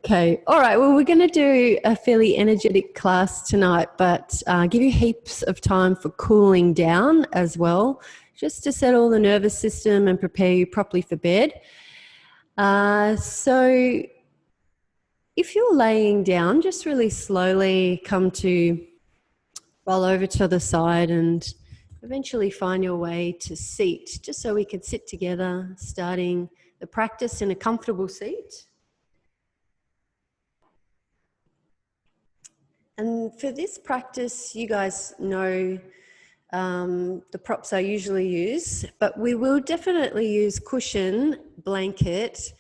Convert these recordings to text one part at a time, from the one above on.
Okay, all right. Well, we're going to do a fairly energetic class tonight, but give you heaps of time for cooling down as well, just to settle the nervous system and prepare you properly for bed. So if you're laying down, just really slowly come to roll over to the side and eventually find your way to seat, just so we can sit together, starting the practice in a comfortable seat. And for this practice, you guys know the props I usually use, but we will definitely use cushion, blanket,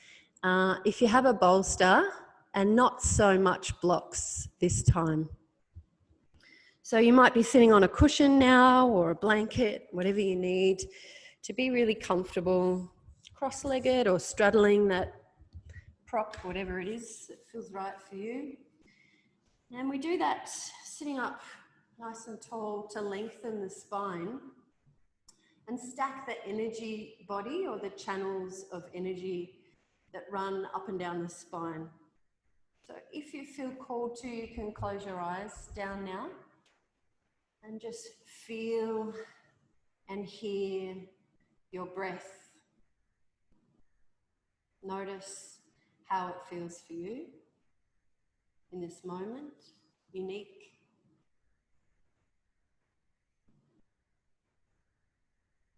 if you have a bolster, and not so much blocks this time. So you might be sitting on a cushion now or a blanket, whatever you need to be really comfortable, cross-legged or straddling that prop, whatever it is that feels right for you. And we do that sitting up nice and tall to lengthen the spine and stack the energy body or the channels of energy that run up and down the spine. So if you feel called to, you can close your eyes down now and just feel and hear your breath. Notice how it feels for you in this moment, unique.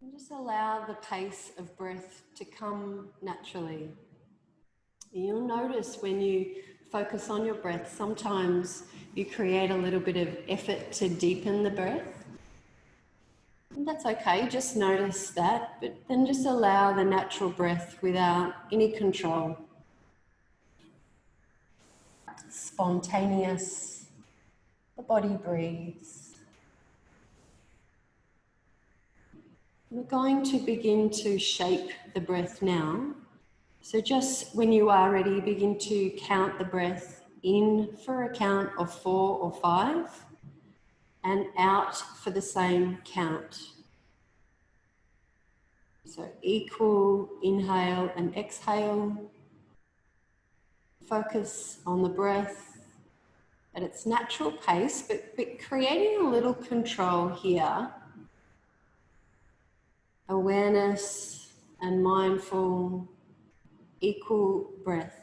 And just allow the pace of breath to come naturally. You'll notice when you focus on your breath, sometimes you create a little bit of effort to deepen the breath. And that's okay, just notice that, but then just allow the natural breath without any control. Spontaneous, the body breathes. We're going to begin to shape the breath now. So just when you are ready, begin to count the breath in for a count of 4 or 5 and out for the same count. So equal inhale and exhale. Focus on the breath at its natural pace, but creating a little control here. Awareness and mindful, equal breath.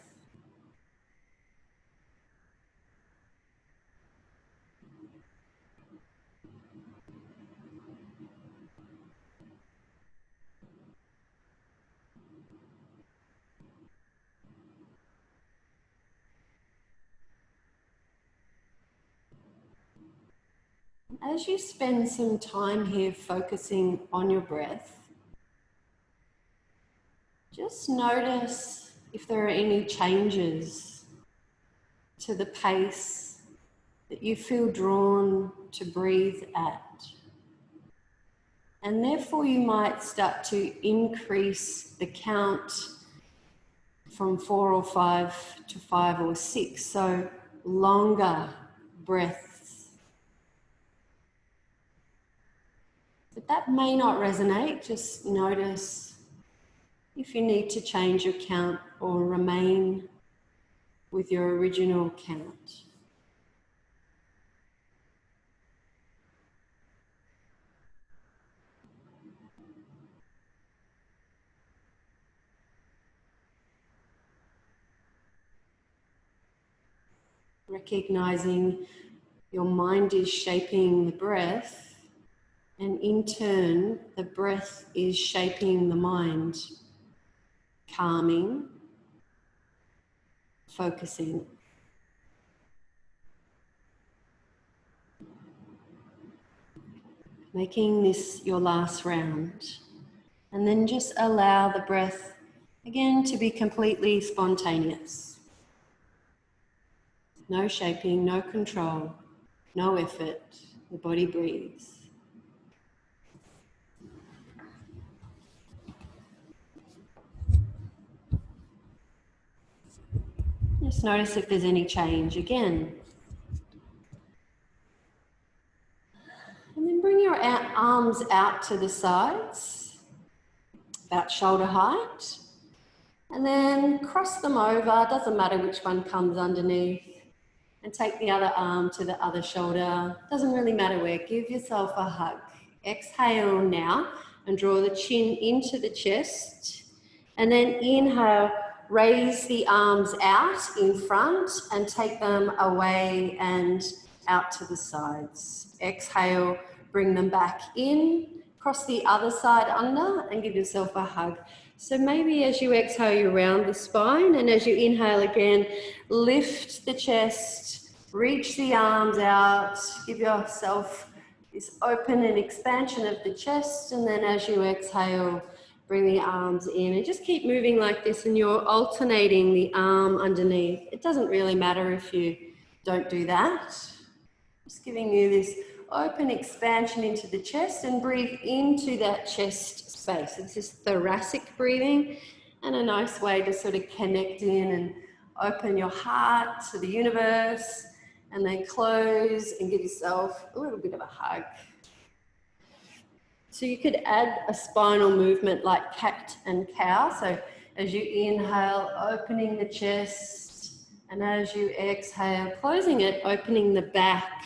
As you spend some time here focusing on your breath, just notice if there are any changes to the pace that you feel drawn to breathe at. And therefore you might start to increase the count from 4 or 5 to 5 or 6, so longer breaths. But that may not resonate, just notice if you need to change your count or remain with your original count. Recognizing your mind is shaping the breath, and in turn, the breath is shaping the mind, calming, focusing. Making this your last round, and then just allow the breath again to be completely spontaneous. No shaping, no control, no effort. The body breathes. Just notice if there's any change again. And then bring your arms out to the sides, about shoulder height. And then cross them over, doesn't matter which one comes underneath. And take the other arm to the other shoulder. Doesn't really matter where. Give yourself a hug. Exhale now and draw the chin into the chest. And then inhale, raise the arms out in front and take them away and out to the sides. Exhale, bring them back in. Cross the other side under and give yourself a hug. So maybe as you exhale, you round the spine, and as you inhale again, lift the chest, reach the arms out, give yourself this open and expansion of the chest, and then as you exhale, bring the arms in, and just keep moving like this, and you're alternating the arm underneath. It doesn't really matter if you don't do that. Just giving you this open expansion into the chest, and breathe into that chest space. It's just thoracic breathing, and a nice way to sort of connect in and open your heart to the universe, and then close and give yourself a little bit of a hug. So you could add a spinal movement like cat and cow. So as you inhale, opening the chest, and as you exhale, closing it, opening the back.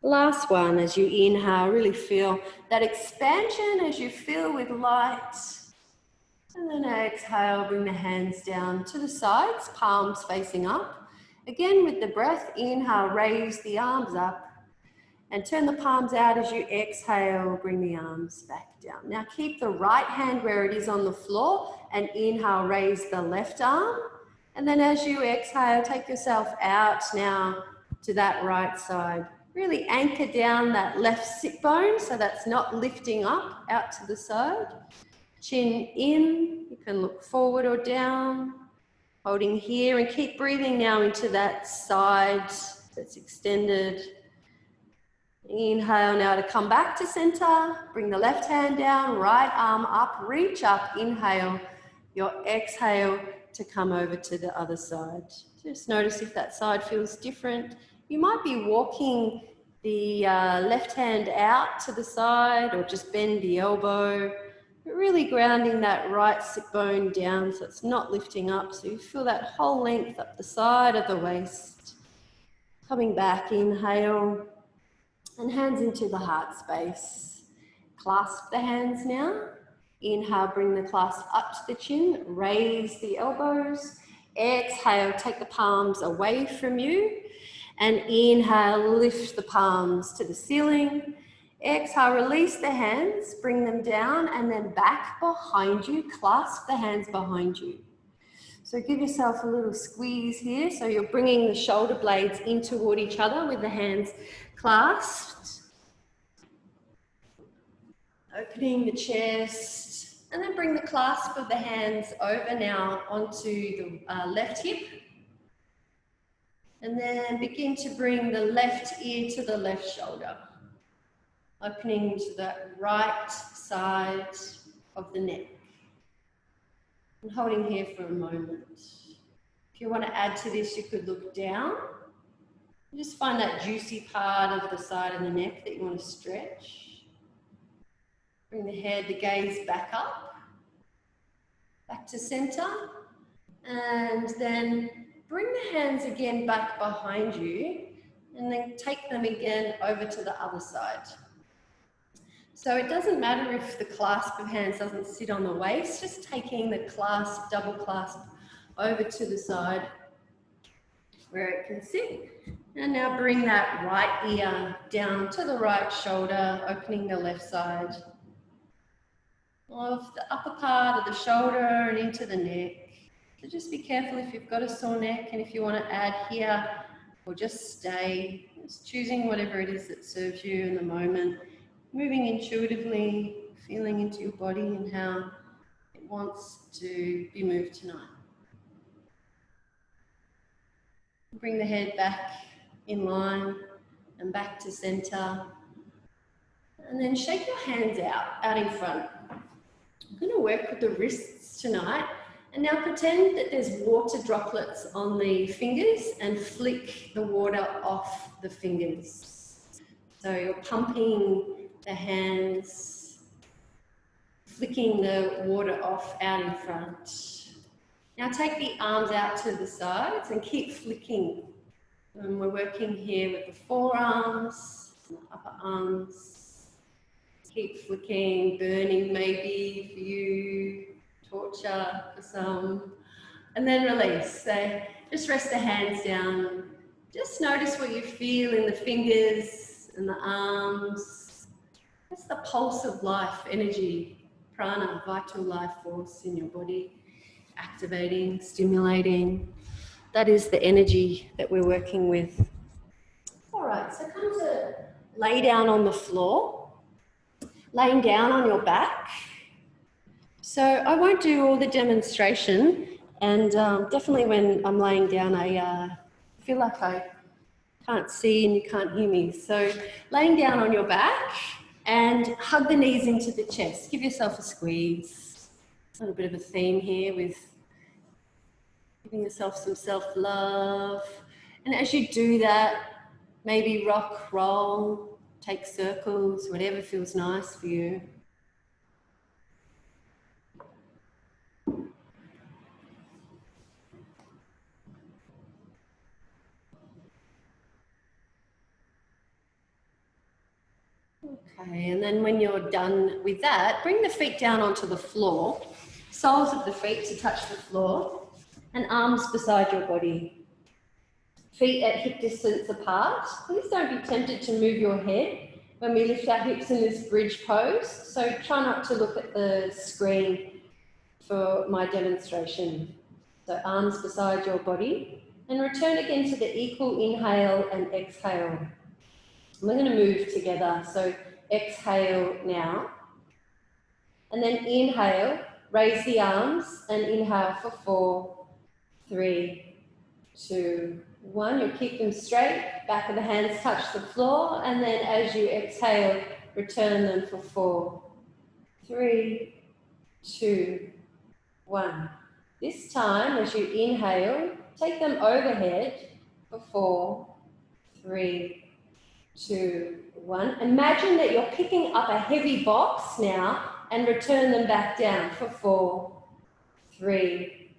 Last one, as you inhale, really feel that expansion as you fill with light. And then exhale, bring the hands down to the sides, palms facing up. Again, with the breath, inhale, raise the arms up. And turn the palms out as you exhale, bring the arms back down. Now keep the right hand where it is on the floor, and inhale, raise the left arm. And then as you exhale, take yourself out now to that right side. Really anchor down that left sit bone so that's not lifting up out to the side. Chin in, you can look forward or down. Holding here, and keep breathing now into that side that's extended. Inhale now to come back to center. Bring the left hand down, right arm up, reach up, inhale. Your exhale to come over to the other side. Just notice if that side feels different. You might be walking the left hand out to the side, or just bend the elbow. But really grounding that right sit bone down so it's not lifting up. So you feel that whole length up the side of the waist. Coming back, inhale. And hands into the heart space. Clasp the hands now. Inhale, bring the clasp up to the chin. Raise the elbows. Exhale, take the palms away from you. And inhale, lift the palms to the ceiling. Exhale, release the hands, bring them down, and then back behind you. Clasp the hands behind you. So give yourself a little squeeze here. So you're bringing the shoulder blades in toward each other with the hands clasped. Opening the chest, and then bring the clasp of the hands over now onto the left hip. And then begin to bring the left ear to the left shoulder. Opening to the right side of the neck. And holding here for a moment. If you want to add to this, you could look down. Just find that juicy part of the side of the neck that you want to stretch. Bring the head, the gaze back up. Back to center. And then bring the hands again back behind you. And then take them again over to the other side. So it doesn't matter if the clasp of hands doesn't sit on the waist, just taking the clasp, double clasp over to the side where it can sit. And now bring that right ear down to the right shoulder, opening the left side of the upper part of the shoulder and into the neck. So just be careful if you've got a sore neck, and if you want to add here or just stay, just choosing whatever it is that serves you in the moment. Moving intuitively, feeling into your body and how it wants to be moved tonight. Bring the head back in line and back to center. And then shake your hands out in front. I'm going to work with the wrists tonight. And now pretend that there's water droplets on the fingers and flick the water off the fingers. So you're pumping the hands flicking the water off out in front. Now take the arms out to the sides and keep flicking. And we're working here with the forearms, and the upper arms. Keep flicking, burning maybe for you, torture for some. And then release. So just rest the hands down. Just notice what you feel in the fingers and the arms. That's the pulse of life, energy, prana, vital life force in your body. Activating, stimulating. That is the energy that we're working with. All right, so come to lay down on the floor. Laying down on your back. So I won't do all the demonstration, and definitely when I'm laying down, I feel like I can't see and you can't hear me. So laying down on your back and hug the knees into the chest. Give yourself a squeeze. A little bit of a theme here with giving yourself some self-love. And as you do that, maybe rock, roll, take circles, whatever feels nice for you. Okay, and then when you're done with that, bring the feet down onto the floor, soles of the feet to touch the floor, and arms beside your body. Feet at hip distance apart. Please don't be tempted to move your head when we lift our hips in this bridge pose. So try not to look at the screen for my demonstration. So arms beside your body, and return again to the equal inhale and exhale. We're going to move together. So exhale now. And then inhale, raise the arms and inhale for 4, 3, 2, 1. You'll keep them straight. Back of the hands touch the floor. And then as you exhale, return them for 4, 3, 2, 1. This time, as you inhale, take them overhead for 4, 3, 2, 1. Imagine that you're picking up a heavy box now and return them back down for 4, 3,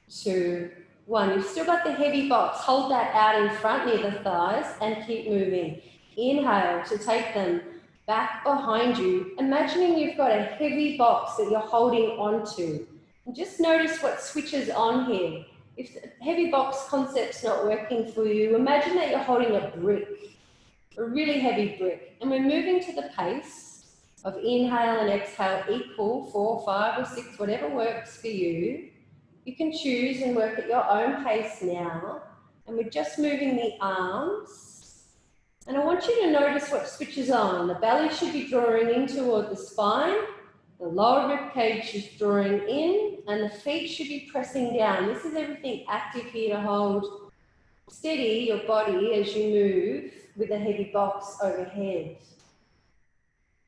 2, 1. You've still got the heavy box. Hold that out in front near the thighs and keep moving. Inhale to take them back behind you, imagining you've got a heavy box that you're holding onto. And just notice what switches on here. If the heavy box concept's not working for you, imagine that you're holding a brick. A really heavy brick, and we're moving to the pace of inhale and exhale equal, 4, 5 or 6, whatever works for you. You can choose and work at your own pace now, and we're just moving the arms. And I want you to notice what switches on. The belly should be drawing in toward the spine, the lower rib cage is drawing in, and the feet should be pressing down. This is everything active here to hold steady your body as you move with a heavy box overhead.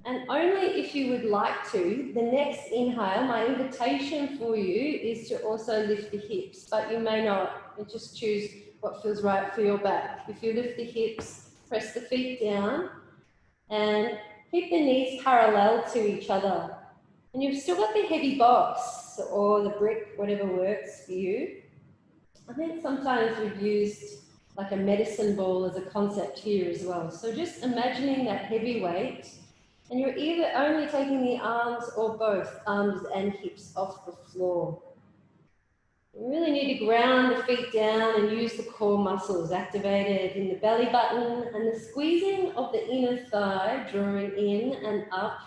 And only if you would like to, the next inhale, my invitation for you is to also lift the hips, but you may not. You just choose what feels right for your back. If you lift the hips, press the feet down and keep the knees parallel to each other. And you've still got the heavy box or the brick, whatever works for you. I think sometimes we've used like a medicine ball as a concept here as well. So just imagining that heavy weight, and you're either only taking the arms or both, arms and hips off the floor. You really need to ground the feet down and use the core muscles activated in the belly button and the squeezing of the inner thigh, drawing in and up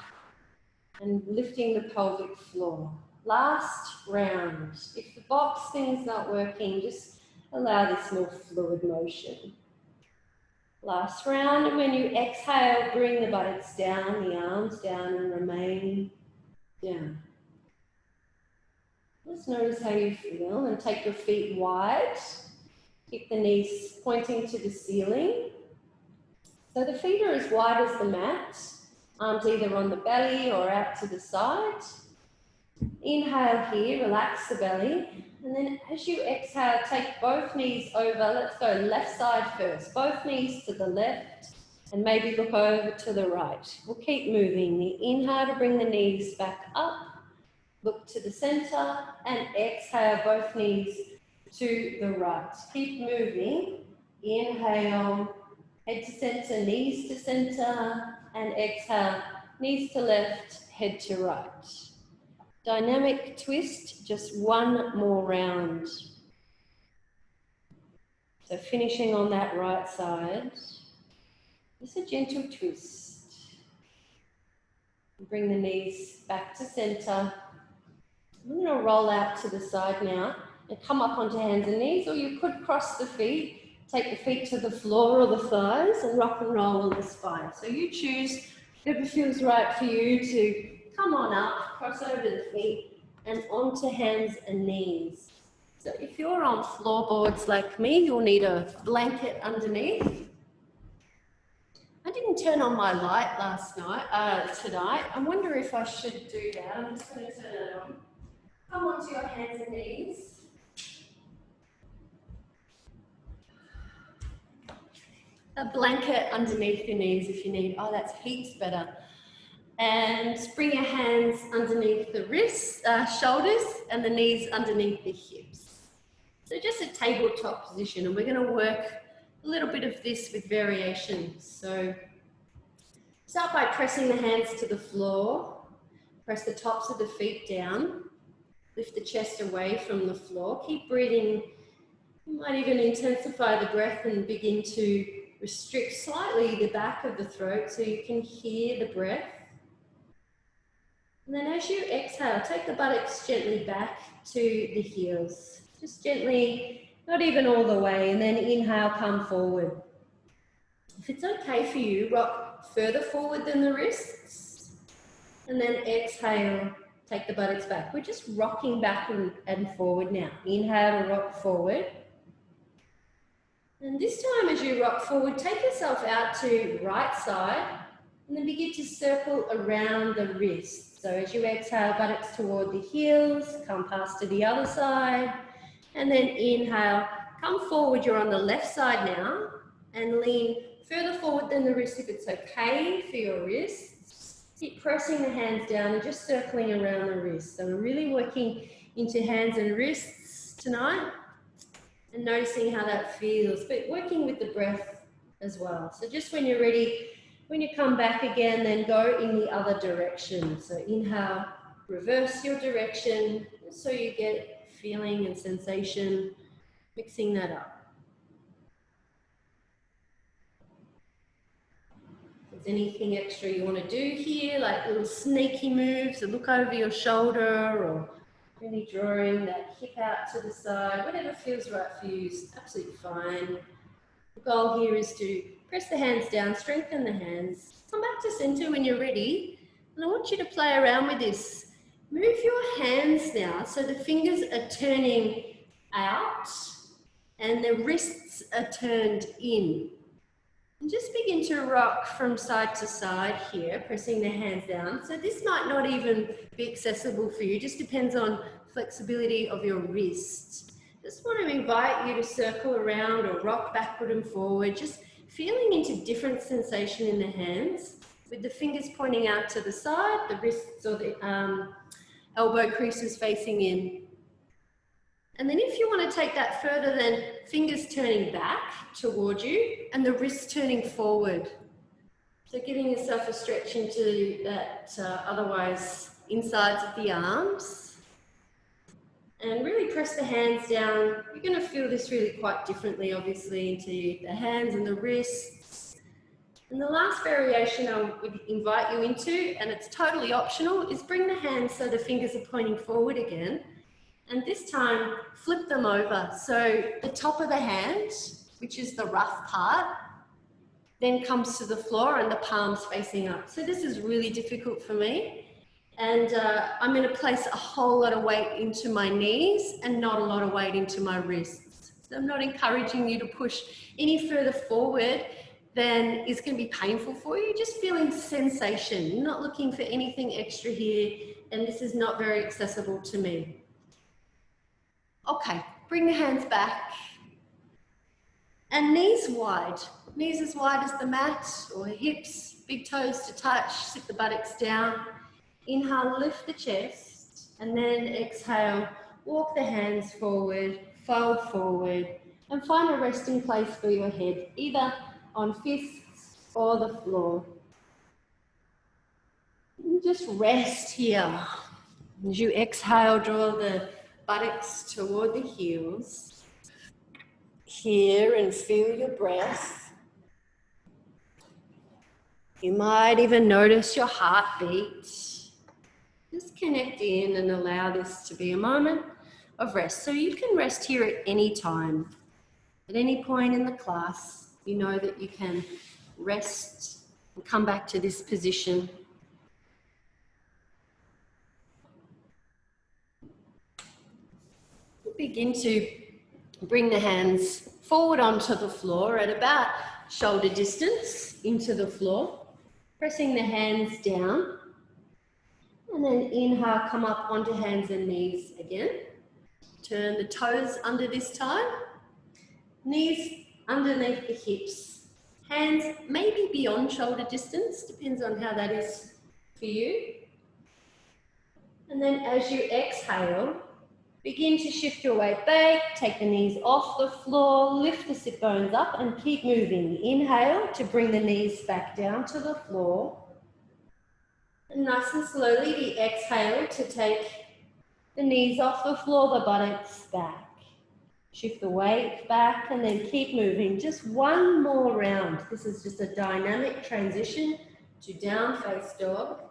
and lifting the pelvic floor. Last round. If the box thing's not working, just allow this more fluid motion. Last round, and when you exhale, bring the buttocks down, the arms down, and remain down. Just notice how you feel, and take your feet wide. Keep the knees pointing to the ceiling. So the feet are as wide as the mat, arms either on the belly or out to the side. Inhale here, relax the belly. And then as you exhale, take both knees over. Let's go left side first. Both knees to the left and maybe look over to the right. We'll keep moving. The inhale to bring the knees back up. Look to the center and exhale both knees to the right. Keep moving. Inhale, head to center, knees to center, and exhale, knees to left, head to right. Dynamic twist, just one more round. So finishing on that right side, just a gentle twist. Bring the knees back to center. I'm going to roll out to the side now and come up onto hands and knees, or you could cross the feet, take the feet to the floor or the thighs and rock and roll on the spine. So you choose whatever feels right for you to come on up, cross over the feet and onto hands and knees. So if you're on floorboards like me, you'll need a blanket underneath. I didn't turn on my light tonight. I wonder if I should do that. I'm just going to turn it on. Come onto your hands and knees. A blanket underneath your knees if you need. Oh, that's heaps better. And bring your hands underneath the wrists, shoulders, and the knees underneath the hips. So just a tabletop position, and we're going to work a little bit of this with variations. So start by pressing the hands to the floor. Press the tops of the feet down. Lift the chest away from the floor. Keep breathing. You might even intensify the breath and begin to restrict slightly the back of the throat so you can hear the breath. And then as you exhale, take the buttocks gently back to the heels. Just gently, not even all the way, and then inhale, come forward. If it's okay for you, rock further forward than the wrists, and then exhale, take the buttocks back. We're just rocking back and forward now. Inhale to rock forward. And this time as you rock forward, take yourself out to right side and then begin to circle around the wrists. So as you exhale, buttocks toward the heels, come past to the other side, and then inhale, come forward. You're on the left side now, and lean further forward than the wrist if it's okay for your wrists. Keep pressing the hands down and just circling around the wrists. So we're really working into hands and wrists tonight and noticing how that feels, but working with the breath as well. So just when you're ready, when you come back again, then go in the other direction. So inhale, reverse your direction so you get feeling and sensation, mixing that up. If there's anything extra you want to do here, like little sneaky moves, or look over your shoulder, or really drawing that hip out to the side, whatever feels right for you is absolutely fine. The goal here is to press the hands down, strengthen the hands, come back to center when you're ready, and I want you to play around with this. Move your hands now so the fingers are turning out and the wrists are turned in. And just begin to rock from side to side here, pressing the hands down. So this might not even be accessible for you, just depends on flexibility of your wrist. Just want to invite you to circle around or rock backward and forward, just feeling into different sensation in the hands, with the fingers pointing out to the side, the wrists or the elbow creases facing in. And then if you want to take that further, then fingers turning back towards you and the wrists turning forward. So giving yourself a stretch into that otherwise insides of the arms. And really press the hands down. You're going to feel this really quite differently, obviously, into the hands and the wrists. And the last variation I would invite you into, and it's totally optional, is bring the hands so the fingers are pointing forward again. And this time, flip them over. So the top of the hand, which is the rough part, then comes to the floor and the palms facing up. So this is really difficult for me. And I'm going to place a whole lot of weight into my knees and not a lot of weight into my wrists. So I'm not encouraging you to push any further forward than is going to be painful for you. Just feeling sensation. You're not looking for anything extra here, and this is not very accessible to me. Okay, bring the hands back. And knees wide. Knees as wide as the mat or hips, big toes to touch, sit the buttocks down. Inhale, lift the chest. And then exhale, walk the hands forward, fold forward, and find a resting place for your head, either on fists or the floor. And just rest here. As you exhale, draw the buttocks toward the heels. Hear and feel your breath. You might even notice your heartbeat. Just connect in and allow this to be a moment of rest. So you can rest here at any time. At any point in the class, you know that you can rest and come back to this position. Begin to bring the hands forward onto the floor at about shoulder distance into the floor, pressing the hands down. And then inhale, come up onto hands and knees again. Turn the toes under this time. Knees underneath the hips. Hands maybe beyond shoulder distance, depends on how that is for you. And then as you exhale, begin to shift your weight back, take the knees off the floor, lift the sit bones up and keep moving. Inhale to bring the knees back down to the floor. And nice and slowly, the exhale to take the knees off the floor, the buttocks back. Shift the weight back and then keep moving. Just one more round. This is just a dynamic transition to down face dog.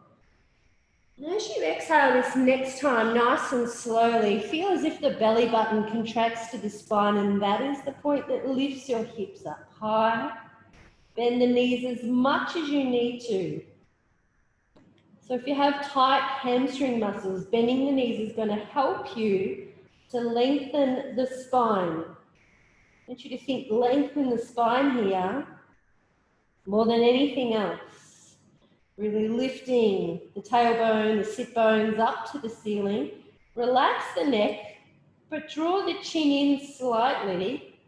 And as you exhale this next time, nice and slowly, feel as if the belly button contracts to the spine, and that is the point that lifts your hips up high. Bend the knees as much as you need to. So if you have tight hamstring muscles, bending the knees is going to help you to lengthen the spine. I want you to think lengthen the spine here more than anything else. Really lifting the tailbone, the sit bones up to the ceiling. Relax the neck, but draw the chin in slightly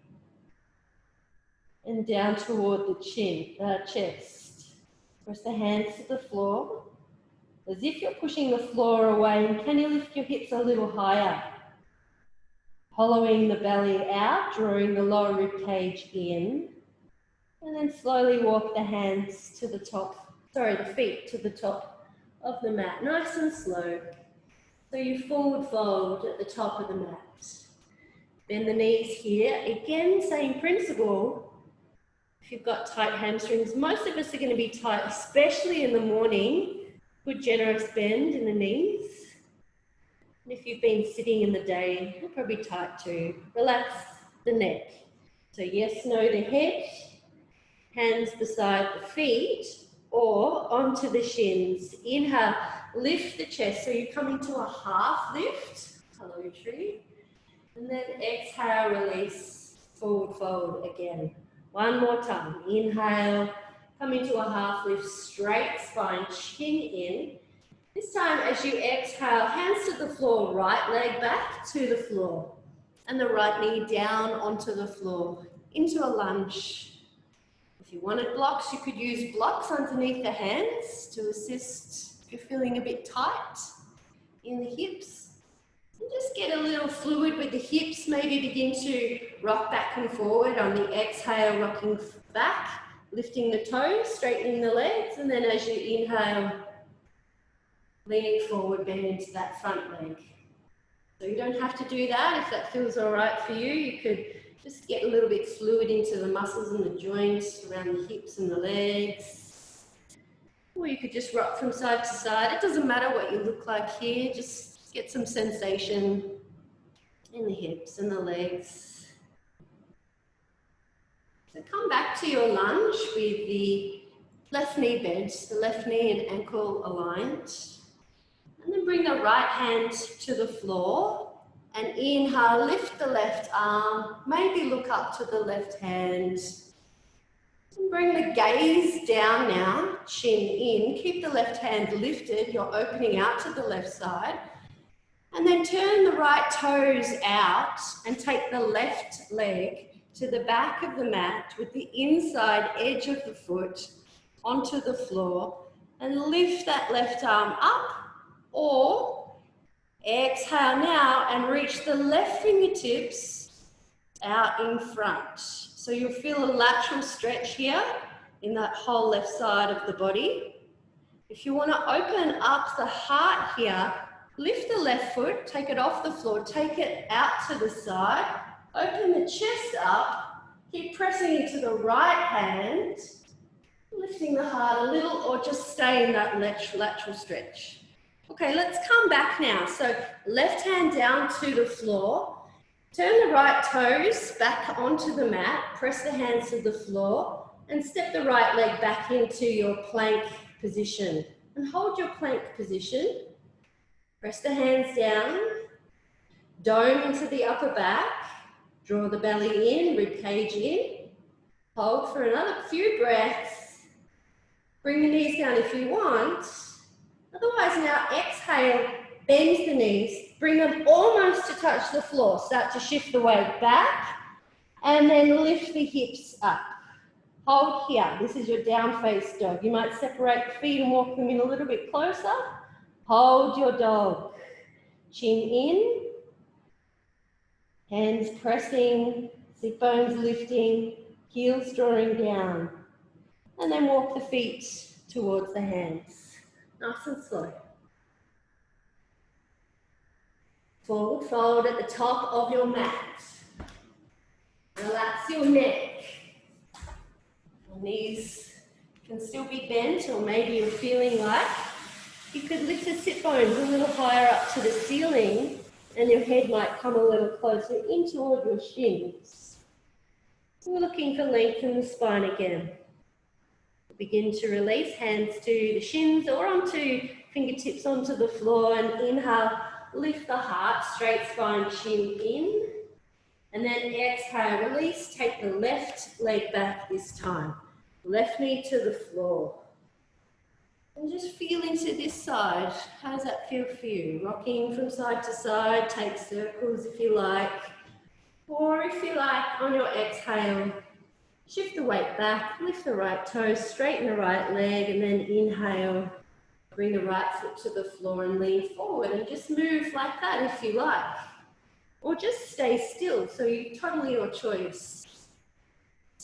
and down toward the chest. Press the hands to the floor, as if you're pushing the floor away, and can you lift your hips a little higher? Hollowing the belly out, drawing the lower rib cage in, and then slowly walk the hands to the top, the feet to the top of the mat, nice and slow. So you forward fold at the top of the mat. Bend the knees here, again, same principle. If you've got tight hamstrings, most of us are going to be tight, especially in the morning. Good generous bend in the knees. And if you've been sitting in the day, you're probably tight too. Relax the neck. So yes, no, the head, hands beside the feet or onto the shins. Inhale, lift the chest. So you come into a half lift, hello tree. And then exhale, release, forward fold again. One more time. Inhale, come into a half lift, straight spine, chin in. This time as you exhale, hands to the floor, right leg back to the floor. And the right knee down onto the floor, into a lunge. If you wanted blocks, you could use blocks underneath the hands to assist if you're feeling a bit tight in the hips. And just get a little fluid with the hips, maybe begin to rock back and forward on the exhale, rocking back, lifting the toes, straightening the legs, and then as you inhale, leaning forward, bend into that front leg. So you don't have to do that. If that feels all right for you, you could just get a little bit fluid into the muscles and the joints around the hips and the legs. Or you could just rock from side to side. It doesn't matter what you look like here, just get some sensation in the hips and the legs. So come back to your lunge with the left knee bent, the left knee and ankle aligned. And then bring the right hand to the floor. And inhale, lift the left arm, maybe look up to the left hand. And bring the gaze down now, chin in. Keep the left hand lifted, you're opening out to the left side. And then turn the right toes out and take the left leg to the back of the mat with the inside edge of the foot onto the floor and lift that left arm up, or Exhale now and reach the left fingertips out in front. So you'll feel a lateral stretch here in that whole left side of the body. If you want to open up the heart here, lift the left foot, take it off the floor, take it out to the side, open the chest up, keep pressing into the right hand, lifting the heart a little, or just stay in that lateral stretch. Okay, let's come back now. So left hand down to the floor, turn the right toes back onto the mat, press the hands to the floor, and step the right leg back into your plank position. And hold your plank position. Press the hands down, dome into the upper back, draw the belly in, rib cage in. Hold for another few breaths. Bring the knees down if you want. Otherwise, now exhale, bend the knees, bring them almost to touch the floor. Start to shift the weight back, and then lift the hips up. Hold here. This is your down face dog. You might separate the feet and walk them in a little bit closer. Hold your dog. Chin in, hands pressing, sit bones lifting, heels drawing down. And then walk the feet towards the hands. Nice and slow. Forward fold at the top of your mat. Relax your neck. Your knees can still be bent, or maybe you're feeling like you could lift the sit bones a little higher up to the ceiling, and your head might come a little closer in toward your shins. We're looking for length in the spine again. Begin to release, hands to the shins or onto fingertips onto the floor, and inhale, lift the heart, straight spine, chin in. And then exhale, release, take the left leg back this time. Left knee to the floor. And just feel into this side. How does that feel for you? Rocking from side to side, take circles if you like. Or if you like, on your exhale, shift the weight back, lift the right toes, straighten the right leg, and then inhale. Bring the right foot to the floor and lean forward, and just move like that if you like. Or just stay still, so you totally your choice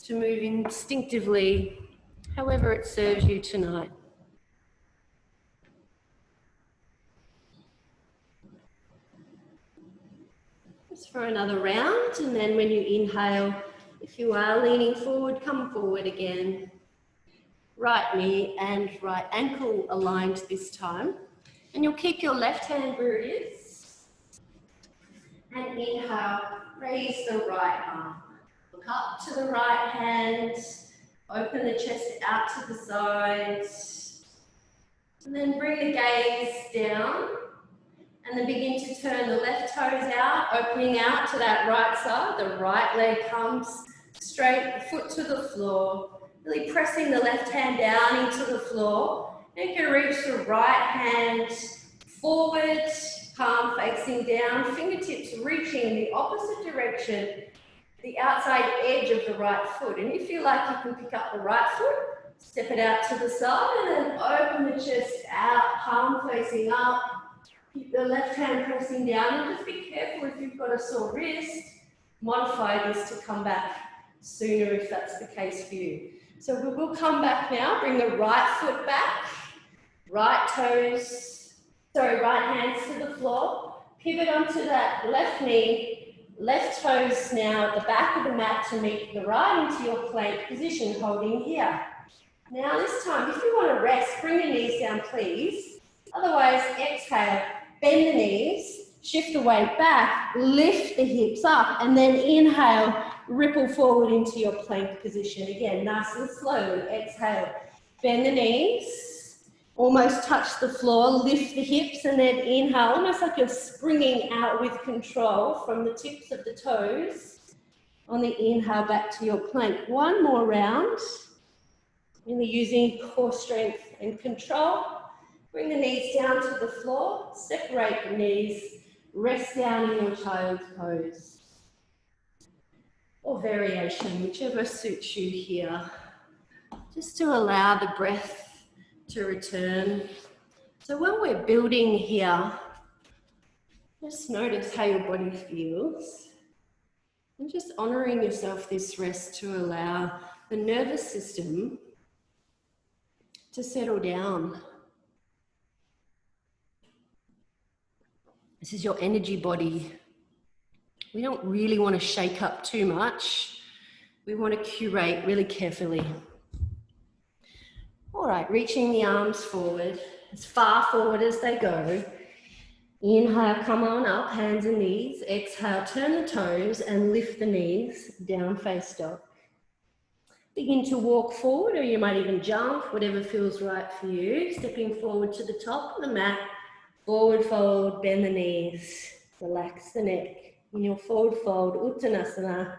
to move instinctively, however it serves you tonight. Just for another round, and then when you inhale, if you are leaning forward, come forward again. Right knee and right ankle aligned this time. And you'll keep your left hand where it is. And inhale, raise the right arm. Look up to the right hand, open the chest out to the sides. And then bring the gaze down. And then begin to turn the left toes out, opening out to that right side. The right leg comes straight, the foot to the floor. Really pressing the left hand down into the floor. And you can reach the right hand forward, palm facing down, fingertips reaching in the opposite direction, the outside edge of the right foot. And if you like, you can pick up the right foot, step it out to the side, and then open the chest out, palm facing up. Keep the left hand pressing down, and just be careful if you've got a sore wrist. Modify this to come back sooner if that's the case for you. So we will come back now, bring the right foot back, right hands to the floor, pivot onto that left knee, left toes now at the back of the mat to meet the right into your plank position, holding here. Now this time, if you want to rest, bring your knees down please. Otherwise, exhale, bend the knees, shift the weight back, lift the hips up, and then inhale, ripple forward into your plank position. Again, nice and slowly. Exhale, bend the knees, almost touch the floor, lift the hips, and then inhale, almost like you're springing out with control from the tips of the toes. On the inhale, back to your plank. One more round. Really using core strength and control. Bring the knees down to the floor, separate the knees, rest down in your child's pose. Or variation, whichever suits you here. Just to allow the breath to return. So when we're building here, Just notice how your body feels. And just honoring yourself this rest to allow the nervous system to settle down. This is your energy body. We don't really want to shake up too much. We want to curate really carefully. All right, reaching the arms forward, as far forward as they go. Inhale, come on up, hands and knees. Exhale, turn the toes and lift the knees, down face dog. Begin to walk forward, or you might even jump, whatever feels right for you. Stepping forward to the top of the mat, forward fold, bend the knees, relax the neck. In your forward fold, Uttanasana.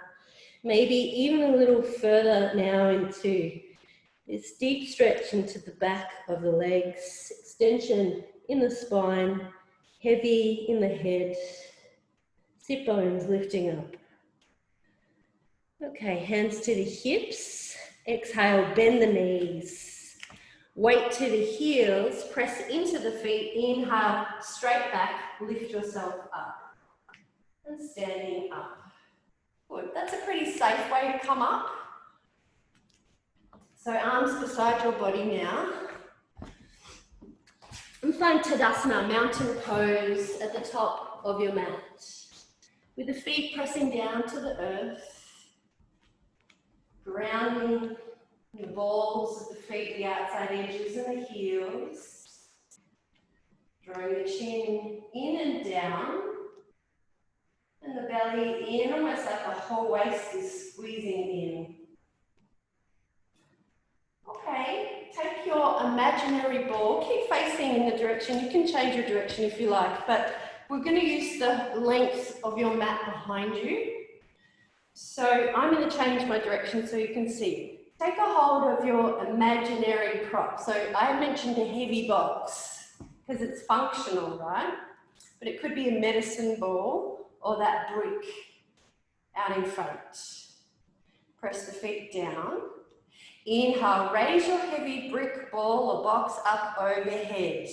Maybe even a little further now into this deep stretch into the back of the legs, extension in the spine, heavy in the head, sit bones lifting up. Okay, hands to the hips. Exhale, bend the knees. Weight to the heels, press into the feet. Inhale, straight back, lift yourself up. And standing up. Good, that's a pretty safe way to come up. So arms beside your body now. And find Tadasana, mountain pose at the top of your mat. With the feet pressing down to the earth. Grounding the balls of the feet, the outside edges and the heels. Drawing the chin in and down. And the belly in, almost like the whole waist is squeezing in. Okay, take your imaginary ball, keep facing in the direction, you can change your direction if you like, but we're going to use the length of your mat behind you. So I'm going to change my direction so you can see. Take a hold of your imaginary prop. So I mentioned a heavy box because it's functional, right? But it could be a medicine ball or that brick out in front. Press the feet down. Inhale, raise your heavy brick ball or box up overhead.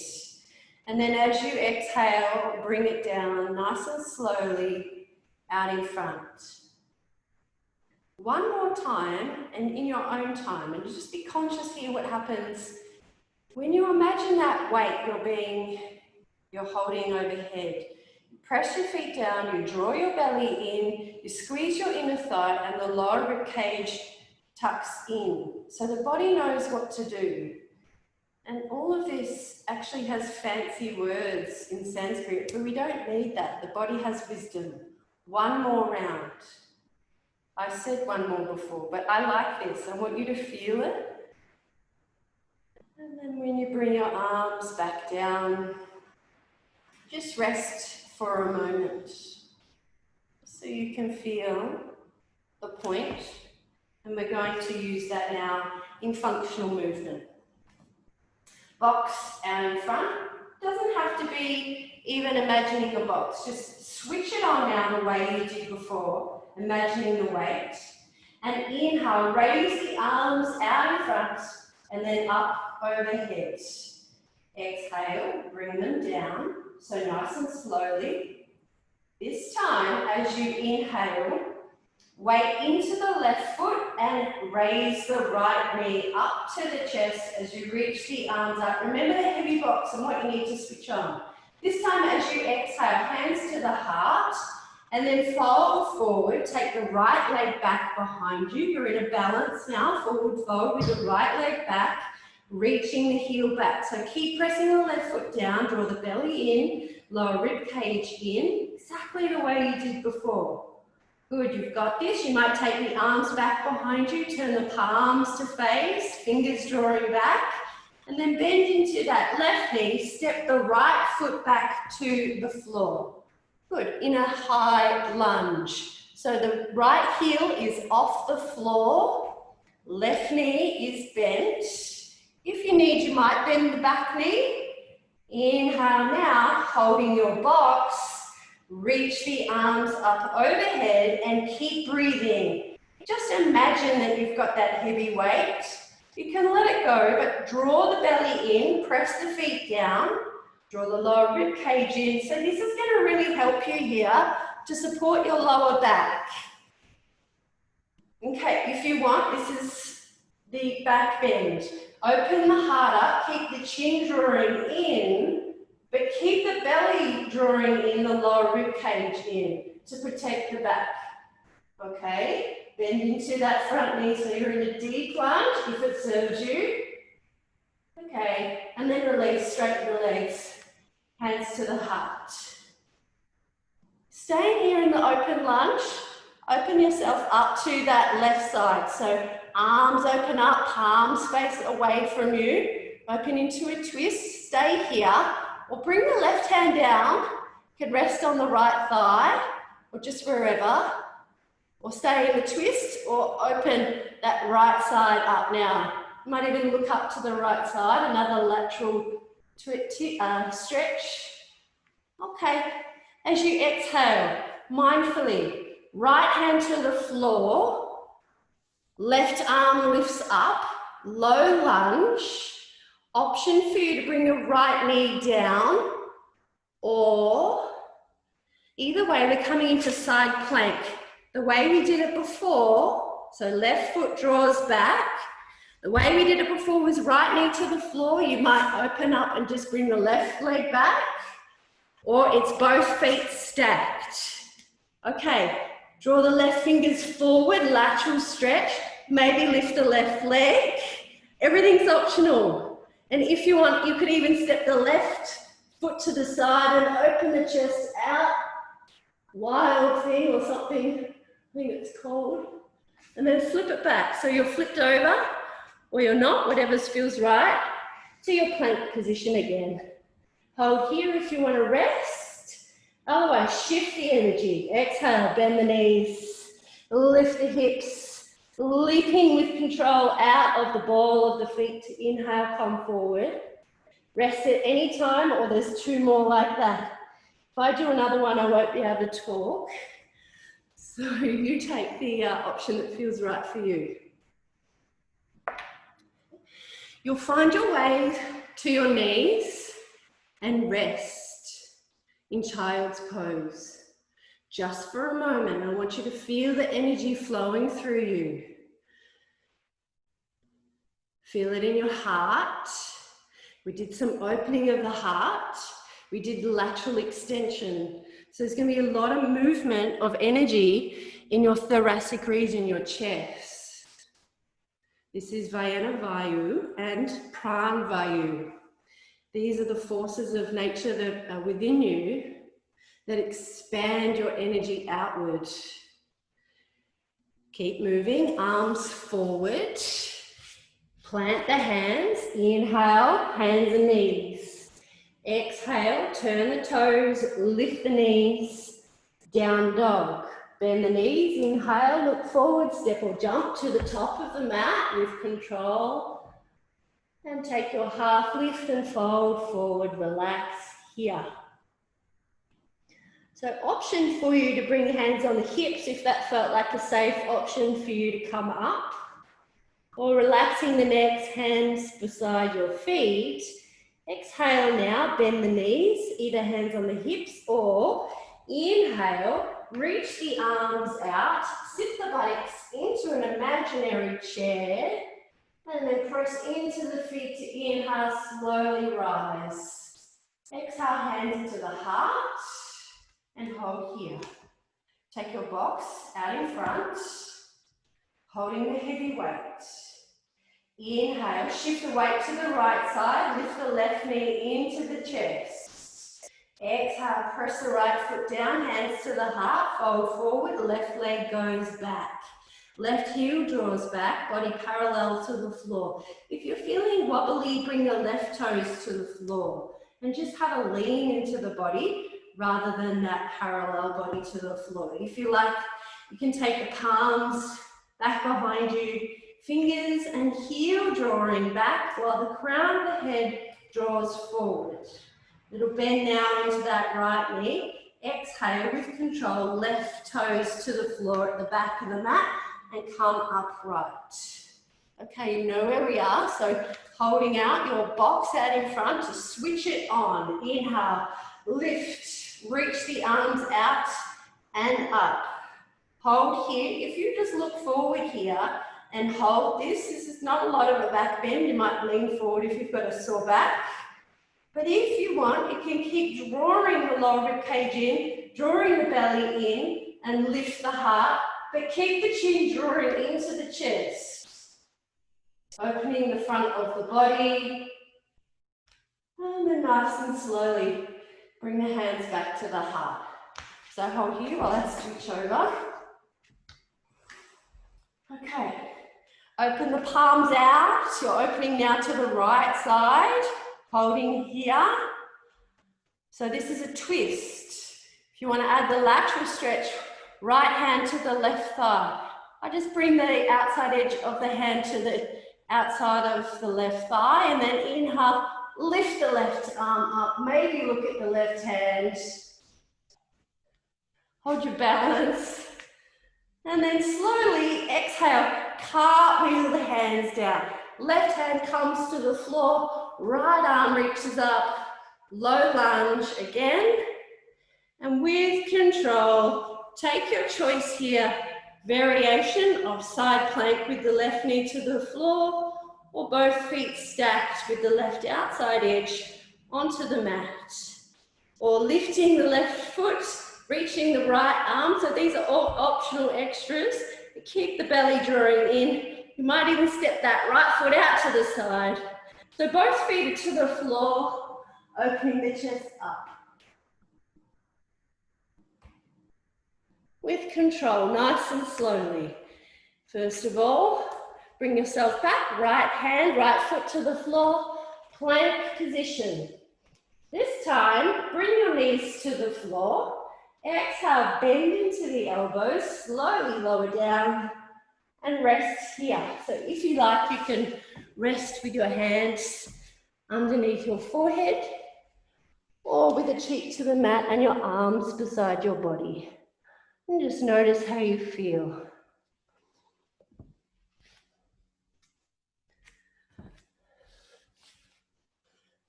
And then as you exhale, bring it down nice and slowly out in front. One more time, and in your own time, and just be conscious here what happens when you imagine that weight you're holding overhead. Press your feet down, you draw your belly in, you squeeze your inner thigh and the lower rib cage tucks in. So the body knows what to do. And all of this actually has fancy words in Sanskrit, but we don't need that. The body has wisdom. One more round. I said one more before, but I like this. I want you to feel it. And then when you bring your arms back down, just rest for a moment so you can feel the point. And we're going to use that now in functional movement. Box out in front. Doesn't have to be even imagining a box. Just switch it on now the way you did before, imagining the weight. And inhale, raise the arms out in front and then up overhead. Exhale, bring them down. So nice and slowly. This time, as you inhale, weight into the left foot and raise the right knee up to the chest as you reach the arms up. Remember the heavy box and what you need to switch on. This time as you exhale, hands to the heart and then fold forward. Take the right leg back behind you. You're in a balance now, forward fold with the right leg back, reaching the heel back. So keep pressing the left foot down, draw the belly in, lower rib cage in, exactly the way you did before. Good, you've got this. You might take the arms back behind you, turn the palms to face, fingers drawing back, and then bend into that left knee, step the right foot back to the floor. Good, in a high lunge. So the right heel is off the floor, left knee is bent. If you need, you might bend the back knee. Inhale now, holding your box. Reach the arms up overhead and keep breathing. Just imagine that you've got that heavy weight. You can let it go, but draw the belly in, press the feet down, Draw the lower rib cage in. So this is going to really help you here to support your lower back. Okay, if you want, this is the back bend. Open the heart up, keep the chin drawing in, but keep the belly drawing in, the lower rib cage in to protect the back. Okay, bend into that front knee so you're in a deep lunge if it serves you. Okay, and then release, straighten the legs, hands to the heart. Staying here in the open lunge, open yourself up to that left side. So arms open up, palms face away from you. Open into a twist, stay here, or bring the left hand down. You can rest on the right thigh, or just wherever. Or stay in the twist, or open that right side up now. You might even look up to the right side, another lateral stretch. Okay, as you exhale, mindfully, right hand to the floor, left arm lifts up, low lunge. Option for you to bring your right knee down, or either way, we're coming into side plank. The way we did it before, so left foot draws back. The way we did it before was right knee to the floor. You might open up and just bring the left leg back, or it's both feet stacked. Okay, draw the left fingers forward, lateral stretch. Maybe lift the left leg. Everything's optional. And if you want, you could even step the left foot to the side and open the chest out. Wild thing or something, I think it's called. And then flip it back. So you're flipped over, or you're not, whatever feels right, to your plank position again. Hold here if you want to rest. Otherwise, shift the energy. Exhale, bend the knees, lift the hips, leaping with control out of the ball of the feet to inhale, come forward. Rest at any time, or there's two more like that. If I do another one, I won't be able to talk. So you take the option that feels right for you. You'll find your way to your knees and rest in child's pose. Just for a moment, I want you to feel the energy flowing through you. Feel it in your heart. We did some opening of the heart. We did lateral extension. So there's going to be a lot of movement of energy in your thoracic region, your chest. This is Vayu and Pran Vayu. These are the forces of nature that are within you that expand your energy outward. Keep moving, arms forward. Plant the hands. Inhale, hands and knees. Exhale, turn the toes, lift the knees, down dog. Bend the knees, inhale, look forward, step or jump to the top of the mat with control. And take your half lift and fold forward, relax here. So option for you to bring hands on the hips if that felt like a safe option for you to come up. Or relaxing the neck, hands beside your feet. Exhale now, bend the knees, either hands on the hips, or inhale, reach the arms out, sit the buttocks into an imaginary chair, and then press into the feet to inhale, slowly rise. Exhale, hands to the heart, and hold here. Take your box out in front, holding the heavy weight. Inhale, shift the weight to the right side, lift the left knee into the chest. Exhale, press the right foot down, hands to the heart, fold forward, left leg goes back. Left heel draws back, body parallel to the floor. If you're feeling wobbly, bring the left toes to the floor and just have a lean into the body rather than that parallel body to the floor. If you like, you can take the palms back behind you, fingers and heel drawing back while the crown of the head draws forward. Little bend now into that right knee. Exhale with control, left toes to the floor at the back of the mat and come upright. Okay, you know where we are, so holding out your box out in front to switch it on. Inhale, lift, reach the arms out and up. Hold here. If you just look forward here and hold this is not a lot of a back bend. You might lean forward if you've got a sore back. But if you want, you can keep drawing the lower rib cage in, drawing the belly in, and lift the heart, but keep the chin drawing into the chest. Opening the front of the body, and then nice and slowly bring the hands back to the heart. So hold here while I switch over. Okay, open the palms out. You're opening now to the right side, holding here. So this is a twist. If you want to add the lateral stretch, right hand to the left thigh. I just bring the outside edge of the hand to the outside of the left thigh, and then inhale, lift the left arm up, maybe look at the left hand, hold your balance, and then slowly exhale, cartwheel the hands down. Left hand comes to the floor, right arm reaches up, low lunge again, and with control, take your choice here. Variation of side plank with the left knee to the floor, or both feet stacked with the left outside edge onto the mat. Or lifting the left foot, reaching the right arm. So these are all optional extras. Keep the belly drawing in. You might even step that right foot out to the side. So both feet are to the floor, opening the chest up. With control, nice and slowly. First of all, bring yourself back, right hand, right foot to the floor, plank position. This time, bring your knees to the floor. Exhale, bend into the elbows, slowly lower down and rest here. So if you like, you can rest with your hands underneath your forehead or with a cheek to the mat and your arms beside your body. And just notice how you feel.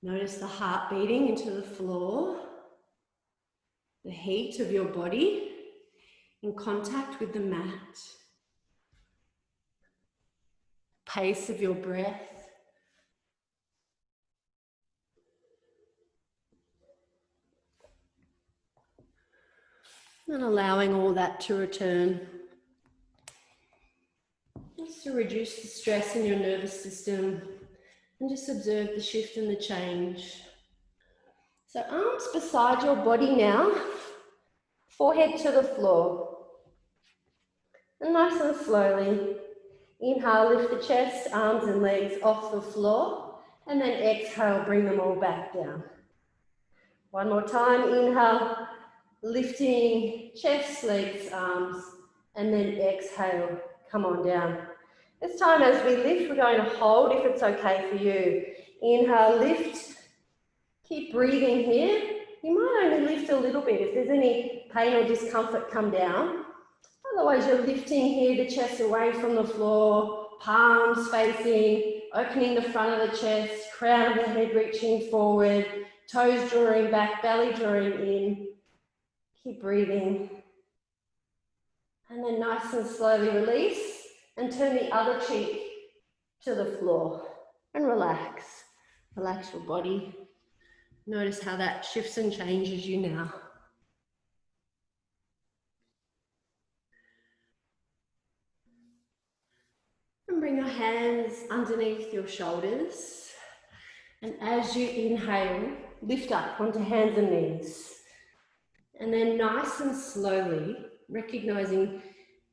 Notice the heart beating into the floor, the heat of your body in contact with the mat, pace of your breath. And allowing all that to return. Just to reduce the stress in your nervous system and just observe the shift and the change. So arms beside your body now, forehead to the floor. And nice and slowly, inhale, lift the chest, arms and legs off the floor, and then exhale, bring them all back down. One more time, inhale, lifting chest, legs, arms, and then exhale, come on down. This time as we lift, we're going to hold if it's okay for you. Inhale, lift, keep breathing here. You might only lift a little bit. If there's any pain or discomfort, come down. Otherwise, you're lifting here, the chest away from the floor, palms facing, opening the front of the chest, crown of the head reaching forward, toes drawing back, belly drawing in. Keep breathing. And then nice and slowly release and turn the other cheek to the floor and relax. Relax your body. Notice how that shifts and changes you now. And bring your hands underneath your shoulders. And as you inhale, lift up onto hands and knees. And then nice and slowly, recognizing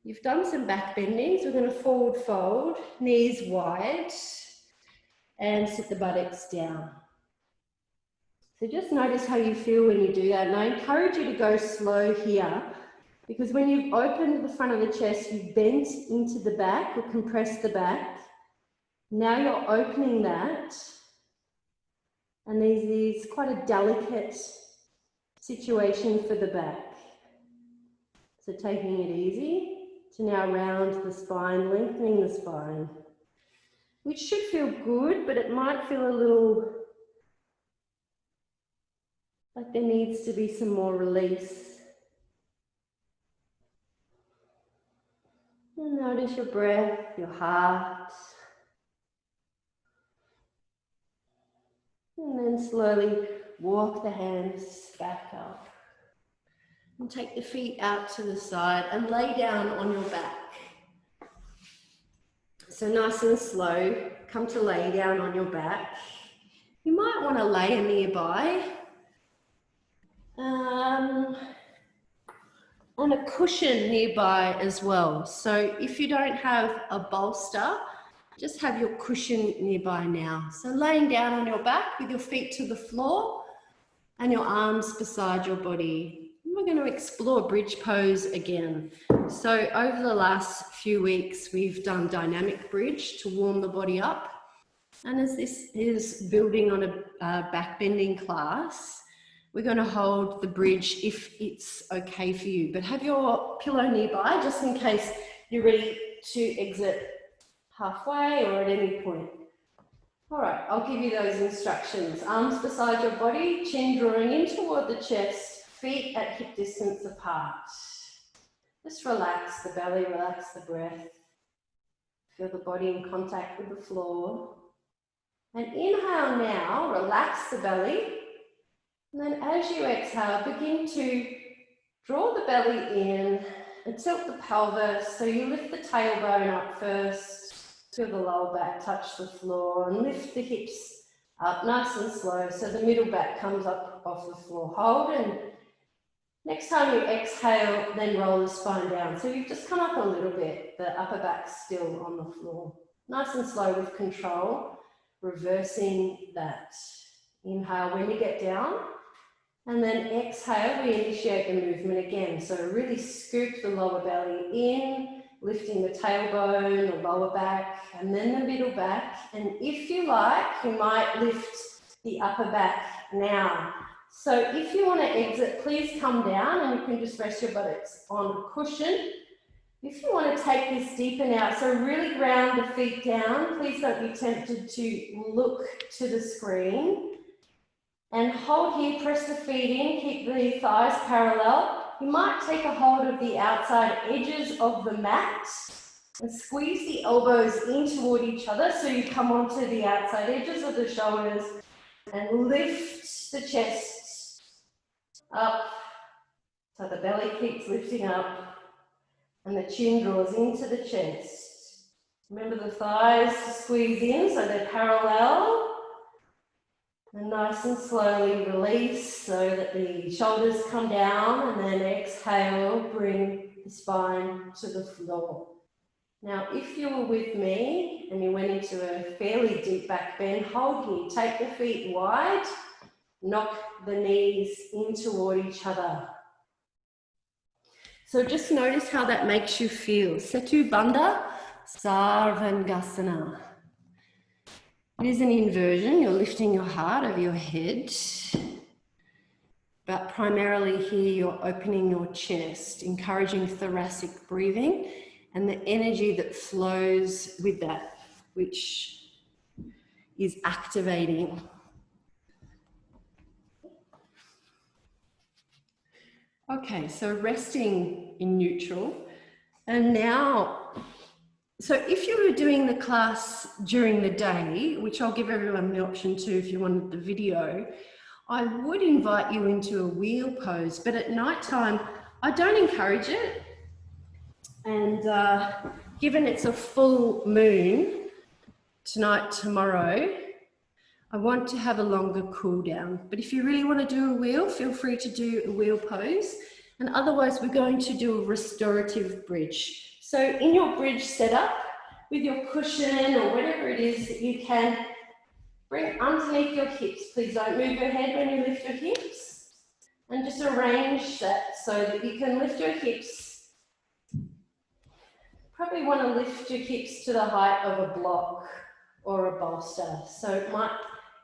you've done some back bendings. We're going to forward fold, knees wide, and sit the buttocks down. So just notice how you feel when you do that. And I encourage you to go slow here, because when you've opened the front of the chest, you've bent into the back or compressed the back. Now you're opening that, and there's quite a delicate situation for the back. So taking it easy to now round the spine, lengthening the spine. which should feel good, but it might feel a little like there needs to be some more release. And notice your breath, your heart. And then slowly walk the hands back up. And take the feet out to the side and lay down on your back. So nice and slow, come to lay down on your back. You might want to layer nearby on a cushion nearby as well. So if you don't have a bolster, just have your cushion nearby now. So laying down on your back with your feet to the floor and your arms beside your body. And we're going to explore bridge pose again. So over the last few weeks, we've done dynamic bridge to warm the body up. And as this is building on a backbending class, we're going to hold the bridge if it's okay for you. But have your pillow nearby just in case you're ready to exit halfway or at any point. All right, I'll give you those instructions. Arms beside your body, chin drawing in toward the chest, feet at hip distance apart. Just relax the belly, relax the breath. Feel the body in contact with the floor. And inhale now, relax the belly. And then as you exhale, begin to draw the belly in and tilt the pelvis. So you lift the tailbone up first, feel the lower back touch the floor, and lift the hips up nice and slow so the middle back comes up off the floor. Hold, and next time you exhale, then roll the spine down. So you've just come up a little bit, the upper back's still on the floor. Nice and slow with control, reversing that. Inhale when you get down. And then exhale, we initiate the movement again. So really scoop the lower belly in, lifting the tailbone, the lower back, and then the middle back. And if you like, you might lift the upper back now. So if you want to exit, please come down and you can just rest your buttocks on the cushion. If you want to take this deeper now, so really ground the feet down. Please don't be tempted to look to the screen. And hold here, press the feet in, keep the thighs parallel. You might take a hold of the outside edges of the mat and squeeze the elbows in toward each other so you come onto the outside edges of the shoulders and lift the chest up so the belly keeps lifting up and the chin draws into the chest. Remember the thighs to squeeze in so they're parallel. And nice and slowly release so that the shoulders come down, and then exhale, bring the spine to the floor. Now, if you were with me and you went into a fairly deep back bend, hold here, take the feet wide, knock the knees in toward each other. So just notice how that makes you feel. Setu Bandha, Sarvangasana. It is an inversion. You're lifting your heart over your head, but primarily here you're opening your chest, encouraging thoracic breathing and the energy that flows with that, which is activating. Okay, so resting in neutral. And now, so if you were doing the class during the day, which I'll give everyone the option to if you wanted the video, I would invite you into a wheel pose, but at nighttime, I don't encourage it. And given it's a full moon tonight, tomorrow, I want to have a longer cool down. But if you really want to do a wheel, feel free to do a wheel pose. And otherwise, we're going to do a restorative bridge. So in your bridge setup, with your cushion or whatever it is that you can, bring underneath your hips. Please don't move your head when you lift your hips. And just arrange that so that you can lift your hips. Probably want to lift your hips to the height of a block or a bolster. So it might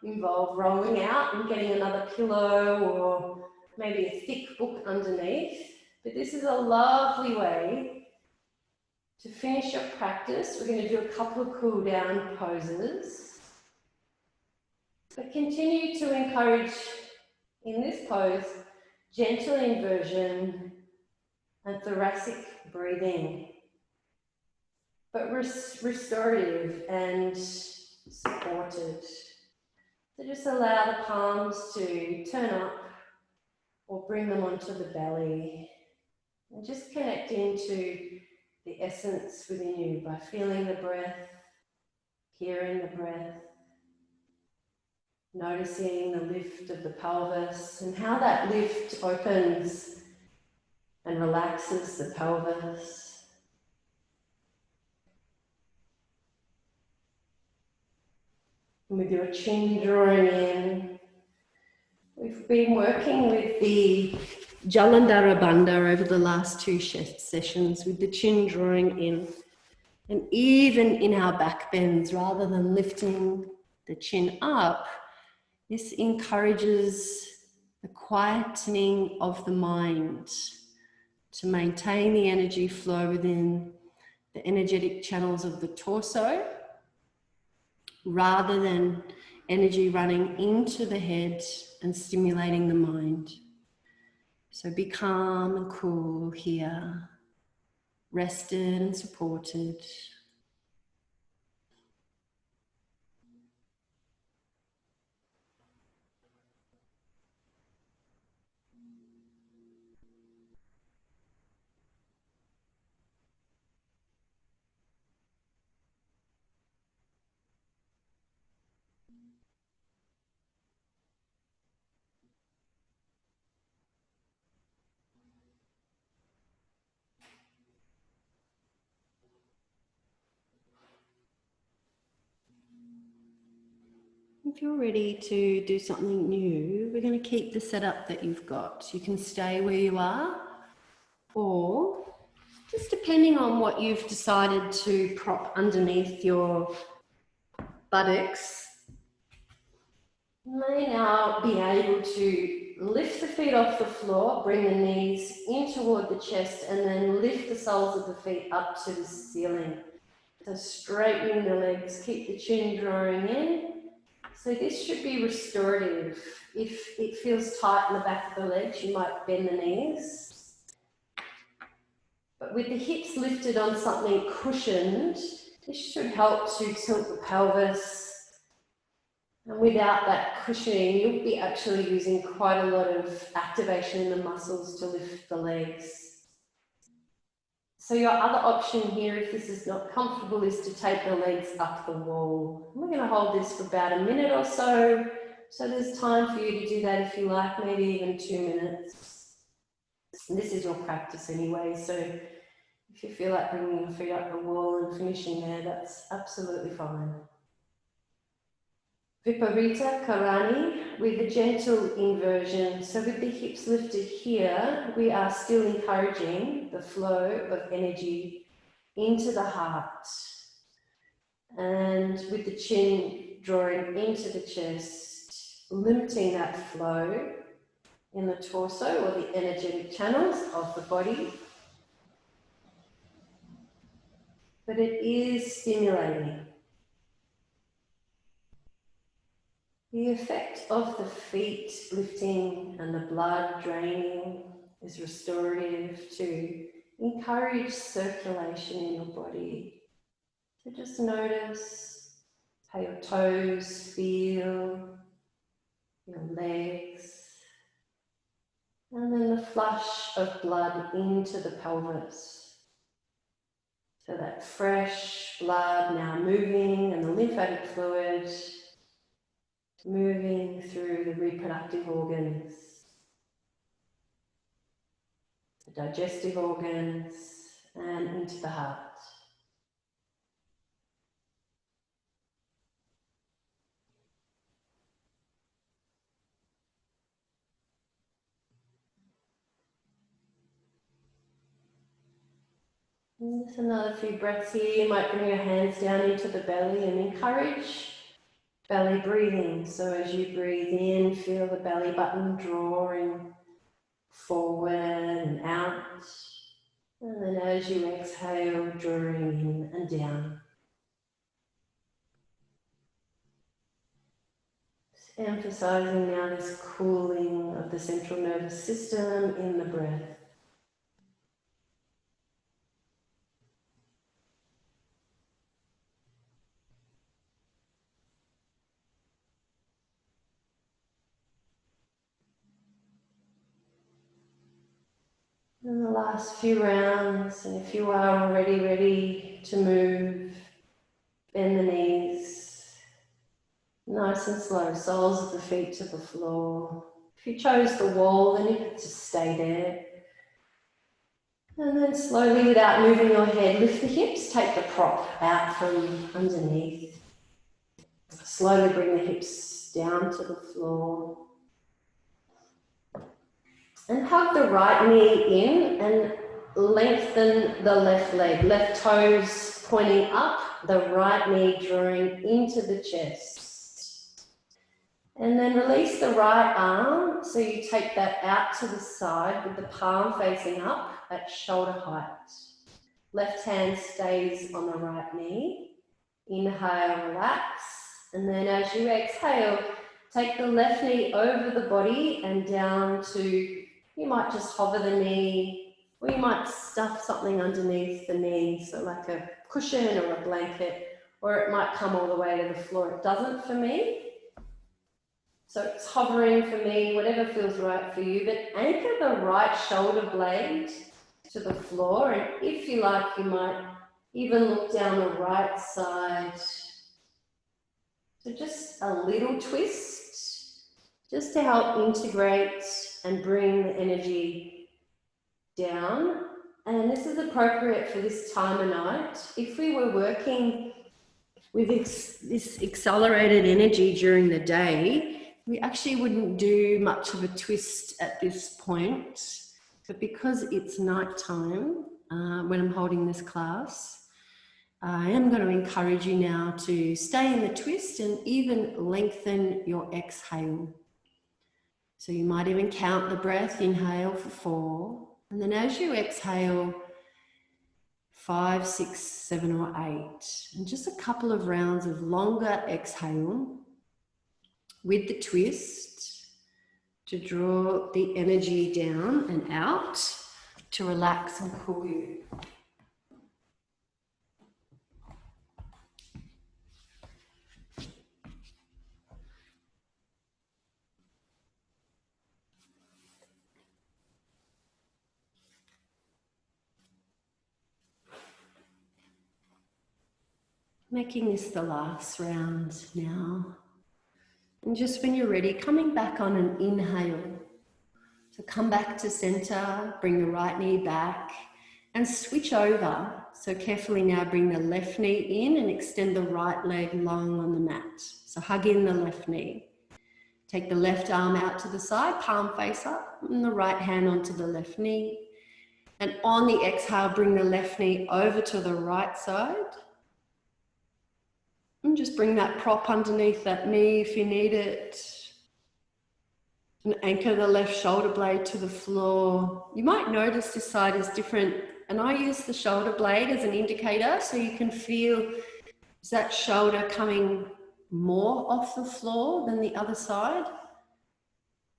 involve rolling out and getting another pillow or maybe a thick book underneath. But this is a lovely way To finish your practice, we're going to do a couple of cool down poses. But continue to encourage, in this pose, gentle inversion and thoracic breathing, but restorative and supported. So just allow the palms to turn up or bring them onto the belly. And just connect into the essence within you by feeling the breath, hearing the breath, noticing the lift of the pelvis and how that lift opens and relaxes the pelvis. And with your chin drawing in, we've been working with the Jalandhara Bandha over the last two sessions with the chin drawing in. And even in our back bends, rather than lifting the chin up, this encourages the quietening of the mind to maintain the energy flow within the energetic channels of the torso, rather than energy running into the head and stimulating the mind. So be calm and cool here, rested and supported. If you're ready to do something new, we're going to keep the setup that you've got. You can stay where you are, or just depending on what you've decided to prop underneath your buttocks, you may now be able to lift the feet off the floor, bring the knees in toward the chest, and then lift the soles of the feet up to the ceiling. So straightening the legs, keep the chin drawing in. So this should be restorative. If it feels tight in the back of the legs, you might bend the knees. But with the hips lifted on something cushioned, this should help to tilt the pelvis. And without that cushioning, you'll be actually using quite a lot of activation in the muscles to lift the legs. So your other option here, if this is not comfortable, is to take the legs up the wall. We're going to hold this for about a minute or so. So there's time for you to do that if you like, maybe even 2 minutes. And this is your practice anyway, so if you feel like bringing your feet up the wall and finishing there, that's absolutely fine. Viparita Karani with a gentle inversion. So with the hips lifted here, we are still encouraging the flow of energy into the heart. And with the chin drawing into the chest, limiting that flow in the torso or the energetic channels of the body. But it is stimulating. The effect of the feet lifting and the blood draining is restorative to encourage circulation in your body. So just notice how your toes feel, your legs, and then the flush of blood into the pelvis. So that fresh blood now moving and the lymphatic fluid moving through the reproductive organs, the digestive organs, and into the heart. And just another few breaths here. You might bring your hands down into the belly and encourage belly breathing. So as you breathe in, feel the belly button drawing forward and out. And then as you exhale, drawing in and down. Just emphasizing now this cooling of the central nervous system in the breath. And the last few rounds, and if you are already ready to move, bend the knees, nice and slow, soles of the feet to the floor. If you chose the wall, then you can just stay there. And then slowly, without moving your head, lift the hips, take the prop out from underneath. Slowly bring the hips down to the floor. And hug the right knee in and lengthen the left leg. Left toes pointing up, the right knee drawing into the chest. And then release the right arm, so you take that out to the side with the palm facing up at shoulder height. Left hand stays on the right knee. Inhale, relax. And then as you exhale, take the left knee over the body and down to, you might just hover the knee, or you might stuff something underneath the knee, so like a cushion or a blanket, or it might come all the way to the floor. It doesn't for me. So it's hovering for me, whatever feels right for you, but anchor the right shoulder blade to the floor, and if you like, you might even look down the right side. So just a little twist, just to help integrate and bring the energy down. And this is appropriate for this time of night. If we were working with this accelerated energy during the day, we actually wouldn't do much of a twist at this point. But because it's nighttime, when I'm holding this class, I am going to encourage you now to stay in the twist and even lengthen your exhale. So you might even count the breath, inhale for 4, and then as you exhale, 5, 6, 7, or 8, and just a couple of rounds of longer exhale with the twist to draw the energy down and out to relax and cool you. Making this the last round now. And just when you're ready, coming back on an inhale. So come back to center, bring the right knee back and switch over. So carefully now bring the left knee in and extend the right leg long on the mat. So hug in the left knee. Take the left arm out to the side, palm face up, and the right hand onto the left knee. And on the exhale, bring the left knee over to the right side. And just bring that prop underneath that knee if you need it. And anchor the left shoulder blade to the floor. You might notice this side is different. And I use the shoulder blade as an indicator so you can feel, is that shoulder coming more off the floor than the other side?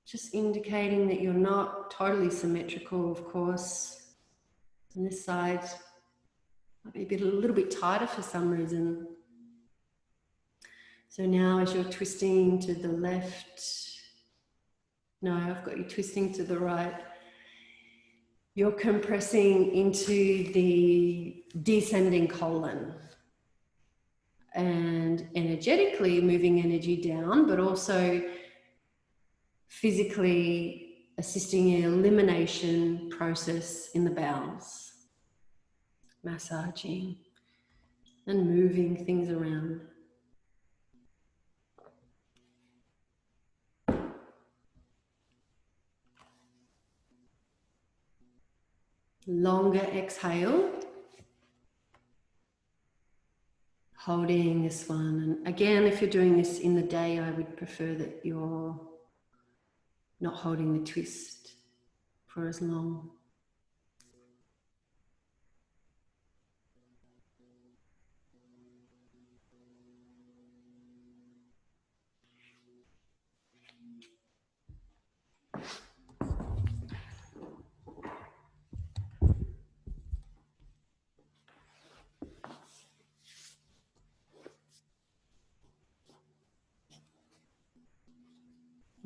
Just indicating that you're not totally symmetrical, of course. And this side might be a little bit tighter for some reason. So now as you're twisting to the left, no, I've got you twisting to the right, you're compressing into the descending colon and energetically moving energy down, but also physically assisting in elimination process in the bowels, massaging and moving things around. Longer exhale, holding this one. And again, if you're doing this in the day, I would prefer that you're not holding the twist for as long.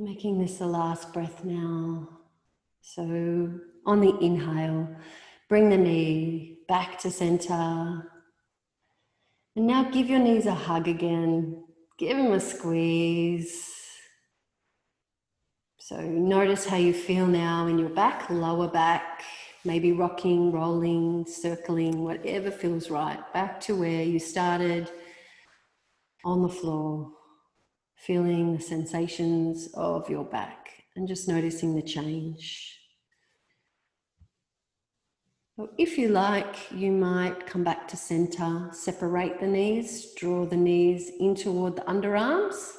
Making this the last breath now. So on the inhale, bring the knee back to center. And now give your knees a hug again. Give them a squeeze. So notice how you feel now in your back, lower back, maybe rocking, rolling, circling, whatever feels right. Back to where you started on the floor, feeling the sensations of your back and just noticing the change. So if you like, you might come back to center, separate the knees, draw the knees in toward the underarms,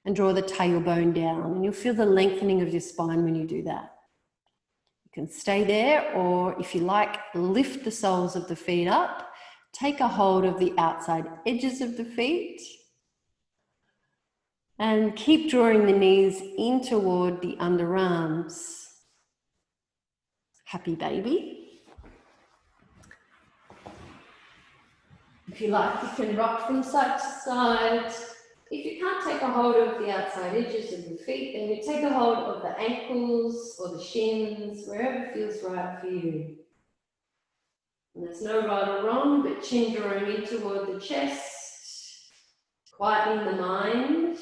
and draw the tailbone down. And you'll feel the lengthening of your spine when you do that. You can stay there, or if you like, lift the soles of the feet up, take a hold of the outside edges of the feet, and keep drawing the knees in toward the underarms. Happy baby. If you like, you can rock from side to side. If you can't take a hold of the outside edges of the feet, then you take a hold of the ankles or the shins, wherever feels right for you. And there's no right or wrong, but chin drawing in toward the chest, quietening the mind,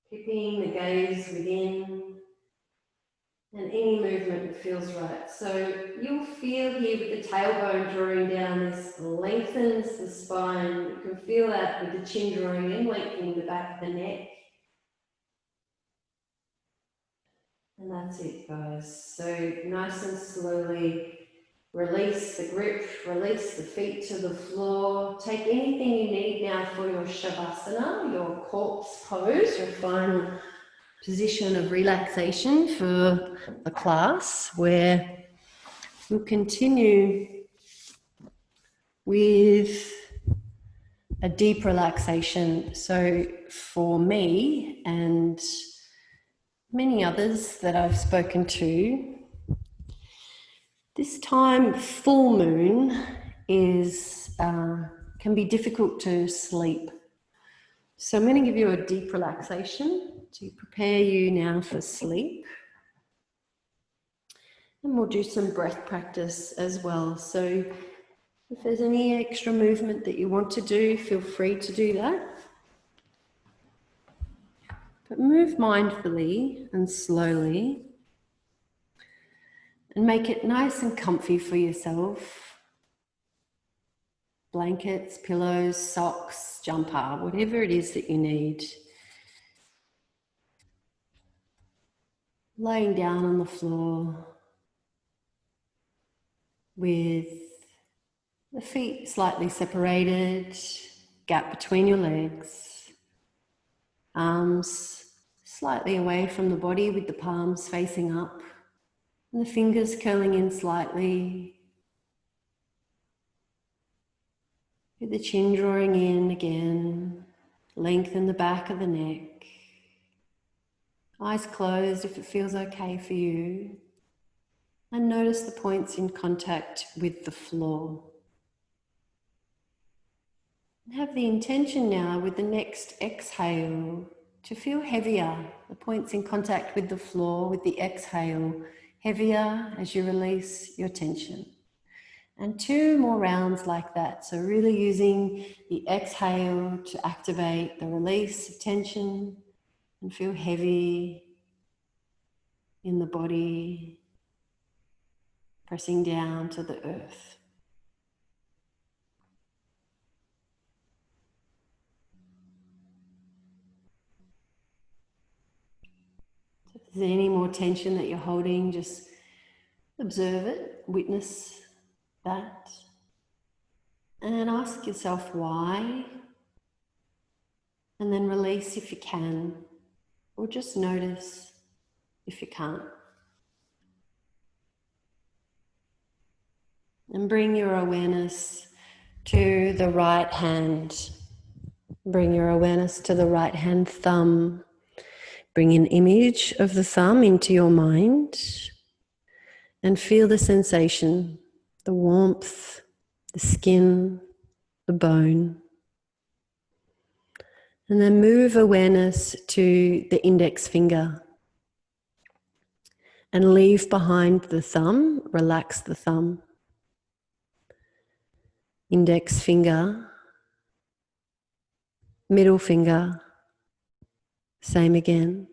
keeping the gaze within, and any movement that feels right. So you'll feel here with the tailbone drawing down, this lengthens the spine. You can feel that with the chin drawing in, lengthening the back of the neck. And that's it, guys. So nice and slowly release the grip, release the feet to the floor. Take anything you need now for your Shavasana, your corpse pose, your final position of relaxation for the class, where we'll continue with a deep relaxation. So for me and many others that I've spoken to, this time full moon is can be difficult to sleep. So I'm going to give you a deep relaxation to prepare you now for sleep. And we'll do some breath practice as well. So if there's any extra movement that you want to do, feel free to do that. But move mindfully and slowly and make it nice and comfy for yourself. Blankets, pillows, socks, jumper, whatever it is that you need. Laying down on the floor with the feet slightly separated, gap between your legs, arms slightly away from the body with the palms facing up, and the fingers curling in slightly, with the chin drawing in again. Lengthen the back of the neck. Eyes closed if it feels okay for you. And notice the points in contact with the floor. And have the intention now with the next exhale to feel heavier. The points in contact with the floor with the exhale, heavier as you release your tension. And 2 more rounds like that. So really using the exhale to activate the release of tension and feel heavy in the body, pressing down to the earth. So if there's any more tension that you're holding, just observe it, witness that, and ask yourself why, and then release if you can, or just notice if you can't. And bring your awareness to the right hand. Bring your awareness to the right hand thumb. Bring an image of the thumb into your mind and feel the sensation, the warmth, the skin, the bone. And then move awareness to the index finger and leave behind the thumb. Relax the thumb. Index finger, middle finger, same again.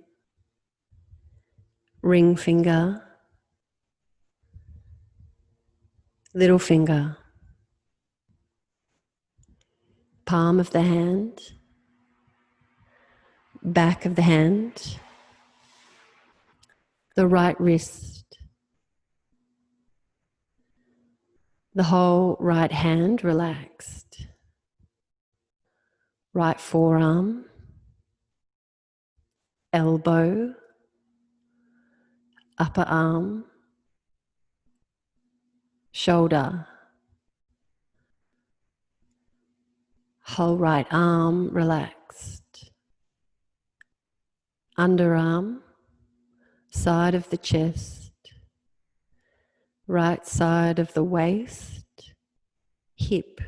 Ring finger, little finger, palm of the hand, back of the hand, the right wrist, the whole right hand relaxed, right forearm, elbow, upper arm, shoulder, whole right arm relaxed, underarm, side of the chest, right side of the waist, hip,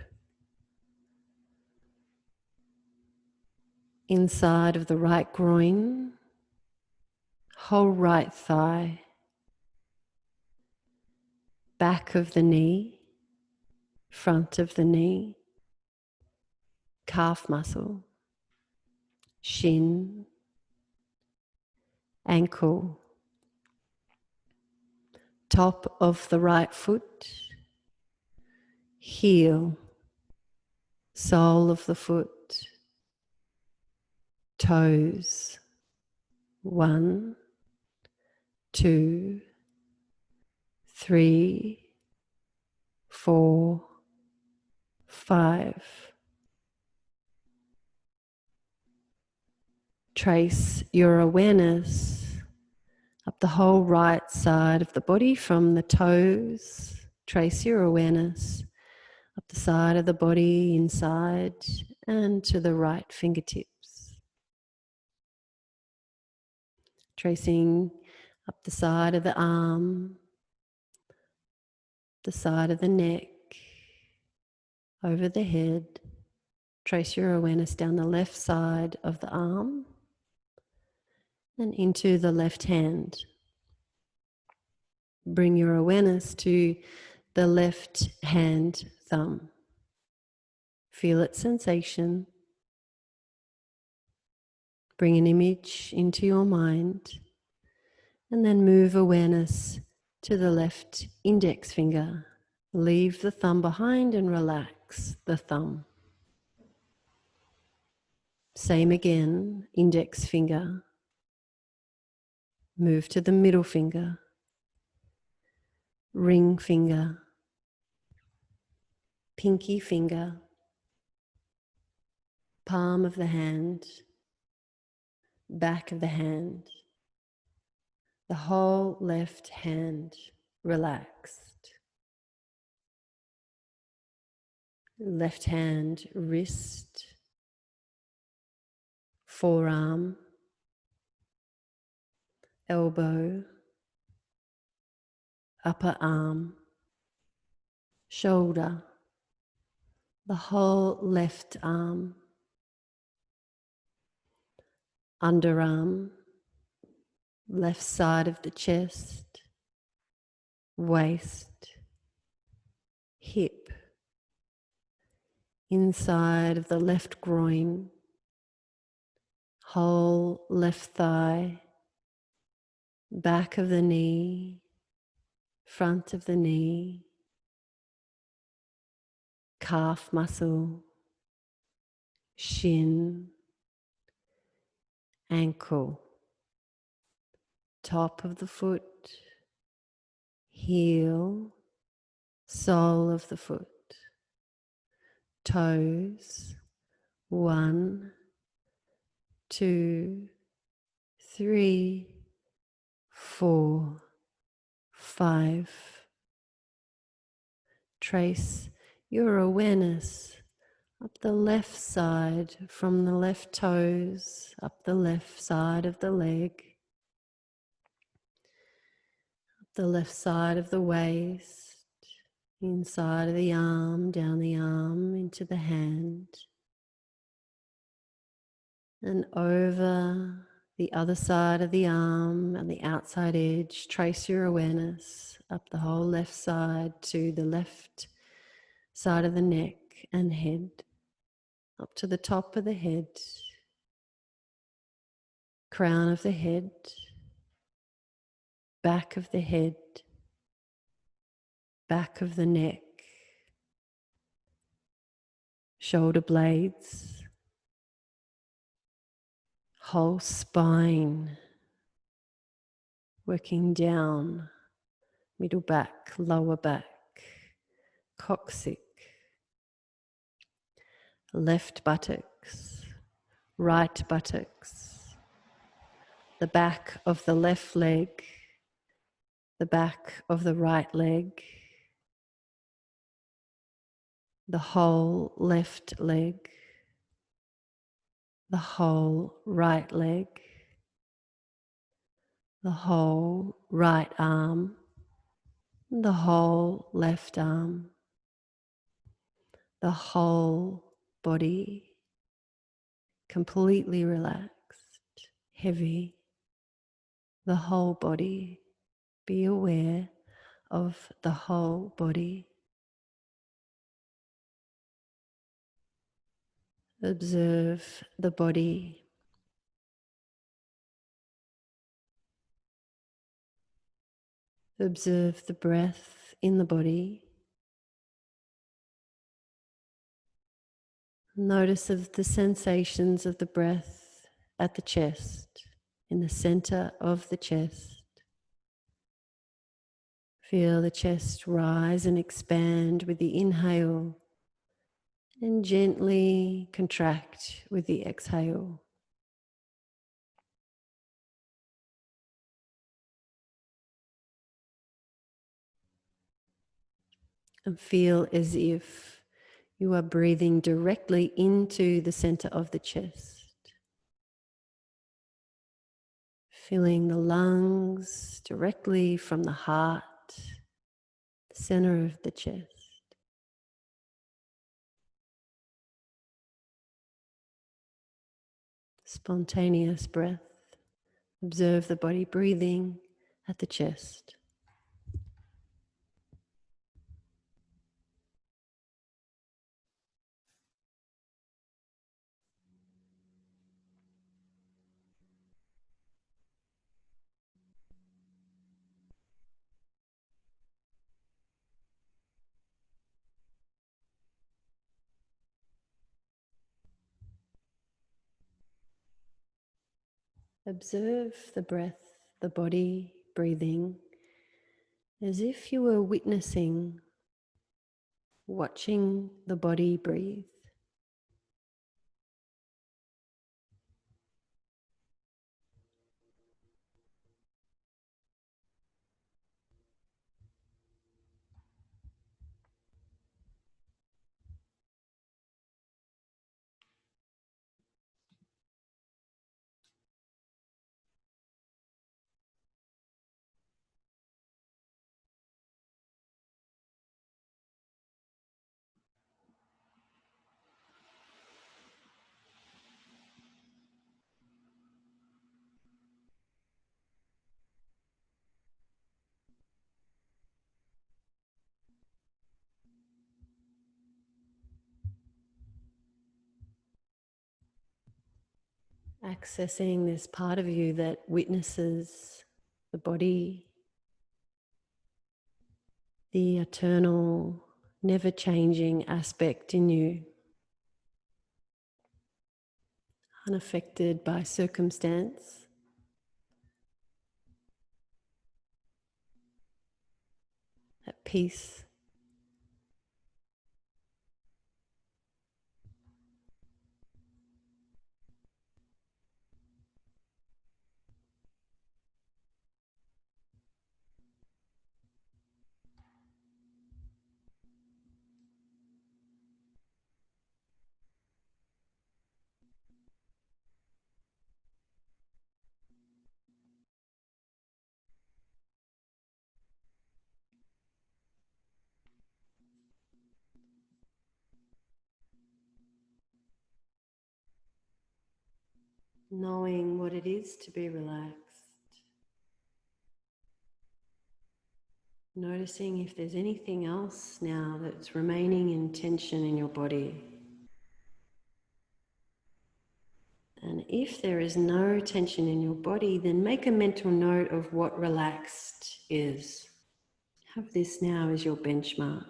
inside of the right groin, whole right thigh, back of the knee, front of the knee, calf muscle, shin, ankle, top of the right foot, heel, sole of the foot, toes, 1, 2, 3, 4, 5. Trace your awareness up the whole right side of the body from the toes. Trace your awareness up the side of the body, inside, and to the right fingertips. Tracing up the side of the arm, the side of the neck, over the head. Trace your awareness down the left side of the arm and into the left hand. Bring your awareness to the left hand thumb. Feel its sensation. Bring an image into your mind and then move awareness to the left index finger. Leave the thumb behind and relax the thumb. Same again, index finger. Move to the middle finger, ring finger, pinky finger, palm of the hand, back of the hand, the whole left hand relaxed. Left hand wrist, forearm, elbow, upper arm, shoulder, the whole left arm, underarm, left side of the chest, waist, hip, inside of the left groin, whole left thigh, back of the knee, front of the knee, calf muscle, shin, ankle, top of the foot, heel, sole of the foot, toes, 1, 2, 3, 4, 5. Trace your awareness up the left side from the left toes, up the left side of the leg, up the left side of the waist, inside of the arm, down the arm, into the hand. And over the other side of the arm and the outside edge, trace your awareness up the whole left side to the left side of the neck and head, up to the top of the head, crown of the head, back of the head, back of the neck, shoulder blades, whole spine, working down, middle back, lower back, coccyx, left buttocks, right buttocks, the back of the left leg, the back of the right leg, the whole left leg, the whole right leg, the whole right arm, the whole left arm, the whole body, completely relaxed, heavy, the whole body. Be aware of the whole body. Observe the body. Observe the breath in the body. Notice of the sensations of the breath at the chest, in the center of the chest. Feel the chest rise and expand with the inhale and gently contract with the exhale. And feel as if you are breathing directly into the center of the chest. Filling the lungs directly from the heart, the center of the chest. Spontaneous breath. Observe the body breathing at the chest. Observe the breath, the body breathing, as if you were witnessing, watching the body breathe. Accessing this part of you that witnesses the body, the eternal, never-changing aspect in you, unaffected by circumstance, at peace. knowing what it is to be relaxed. Noticing if there's anything else now that's remaining in tension in your body. And if there is no tension in your body, then make a mental note of what relaxed is. Have this now as your benchmark.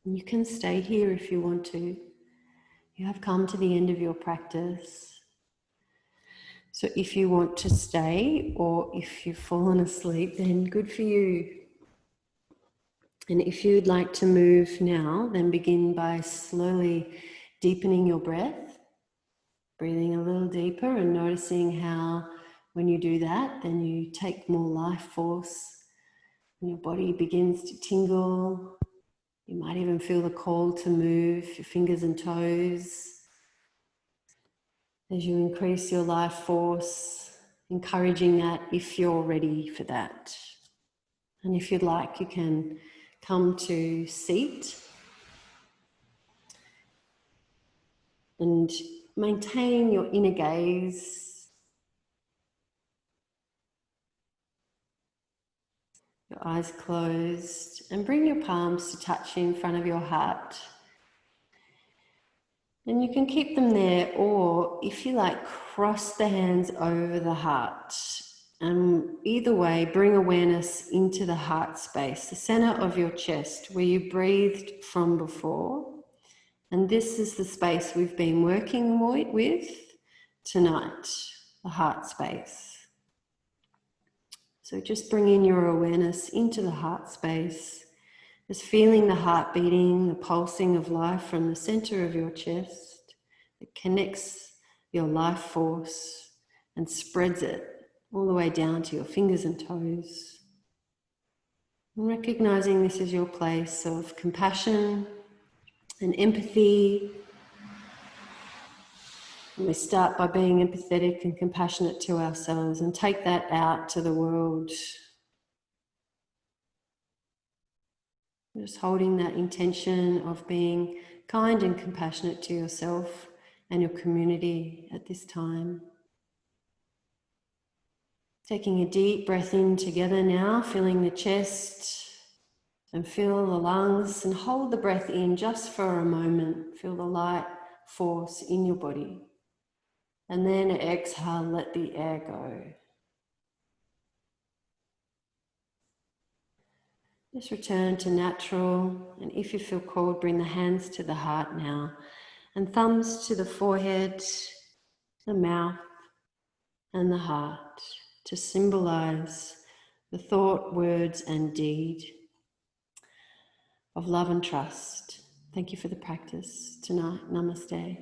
You can stay here if you want to. You have come to the end of your practice. So if you want to stay, or if you've fallen asleep, then good for you. And if you'd like to move now, then begin by slowly deepening your breath, breathing a little deeper and noticing how when you do that, then you take more life force and your body begins to tingle. You might even feel the call to move your fingers and toes as you increase your life force, encouraging that if you're ready for that. And if you'd like, you can come to seat and maintain your inner gaze, your eyes closed, and bring your palms to touch in front of your heart. And you can keep them there, or if you like, cross the hands over the heart. And either way, bring awareness into the heart space, the center of your chest where you breathed from before. And this is the space we've been working with tonight, the heart space. So just bring in your awareness into the heart space, just feeling the heart beating, the pulsing of life from the center of your chest that connects your life force and spreads it all the way down to your fingers and toes. And recognizing this is your place of compassion and empathy. And we start by being empathetic and compassionate to ourselves and take that out to the world. Just holding that intention of being kind and compassionate to yourself and your community at this time. Taking a deep breath in together now, filling the chest and feel the lungs, and hold the breath in just for a moment. Feel the light force in your body. And then exhale, let the air go. Just return to natural, and if you feel called, bring the hands to the heart now, and thumbs to the forehead, the mouth, and the heart to symbolize the thought, words, and deed of love and trust. Thank you for the practice tonight. Namaste.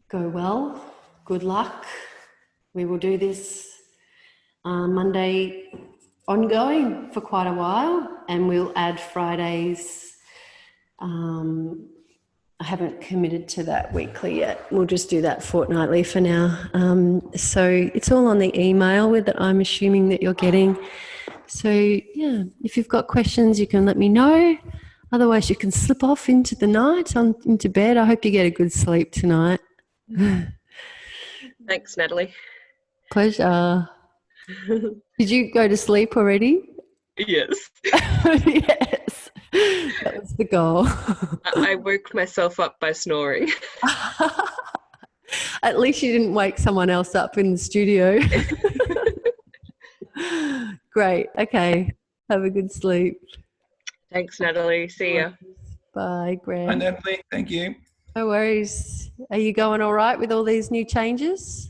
Go well. Good luck. We will do this Monday ongoing for quite a while, and we'll add Fridays. I haven't committed to that weekly yet. We'll just do that fortnightly for now. So it's all on the email that I'm assuming that you're getting. So yeah, if you've got questions, you can let me know. Otherwise, you can slip off into the night, into bed. I hope you get a good sleep tonight. Thanks, Natalie. Pleasure. Did you go to sleep already? Yes. Yes. That was the goal. I woke myself up by snoring. At least you didn't wake someone else up in the studio. Great. Okay. Have a good sleep. Thanks, Natalie. See ya. Bye, Graham. Hi, Natalie. Thank you. No worries. Are you going all right with all these new changes?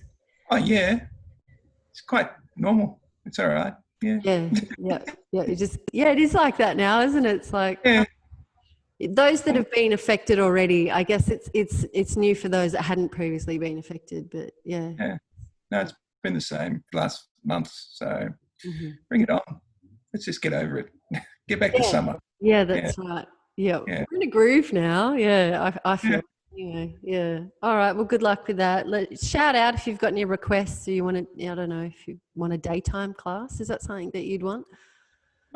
Oh, yeah. It's quite normal. It's all right. Yeah. Yeah. It is like that now, isn't it? It's like those that have been affected already. I guess it's new for those that hadn't previously been affected. But yeah. No, it's been the same last month. So bring it on. Let's just get over it. Get back to summer. Yeah, that's right. Yeah, we're in a groove now. Yeah, I feel. Anyway, yeah. All right. Well, good luck with that. Shout out if you've got any requests or you want to. I don't know if you want a daytime class. Is that something that you'd want?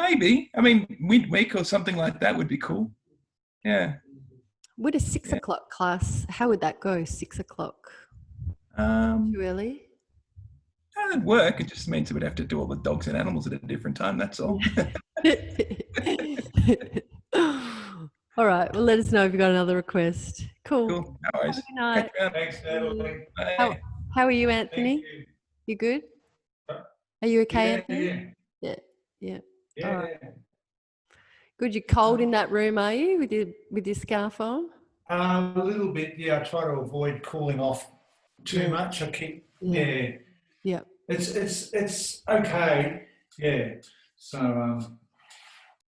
Maybe. I mean, midweek or something like that would be cool. Yeah. Would a 6 o'clock class, how would that go? 6 o'clock? Too early? That'd work. It just means we'd have to do all the dogs and animals at a different time. That's all. All right. Well, let us know if you've got another request. Cool. Cool. No worries. Have a good night. Catch you around. Thanks, Natalie. Bye. How are you, Anthony? Thank you. You good? Are you okay, Anthony? Yeah. Yeah. Yeah. All right. Good. You're cold in that room, are you, with your scarf on? A little bit. Yeah. I try to avoid cooling off too much. I keep. Yeah. Yeah. It's okay. Yeah. So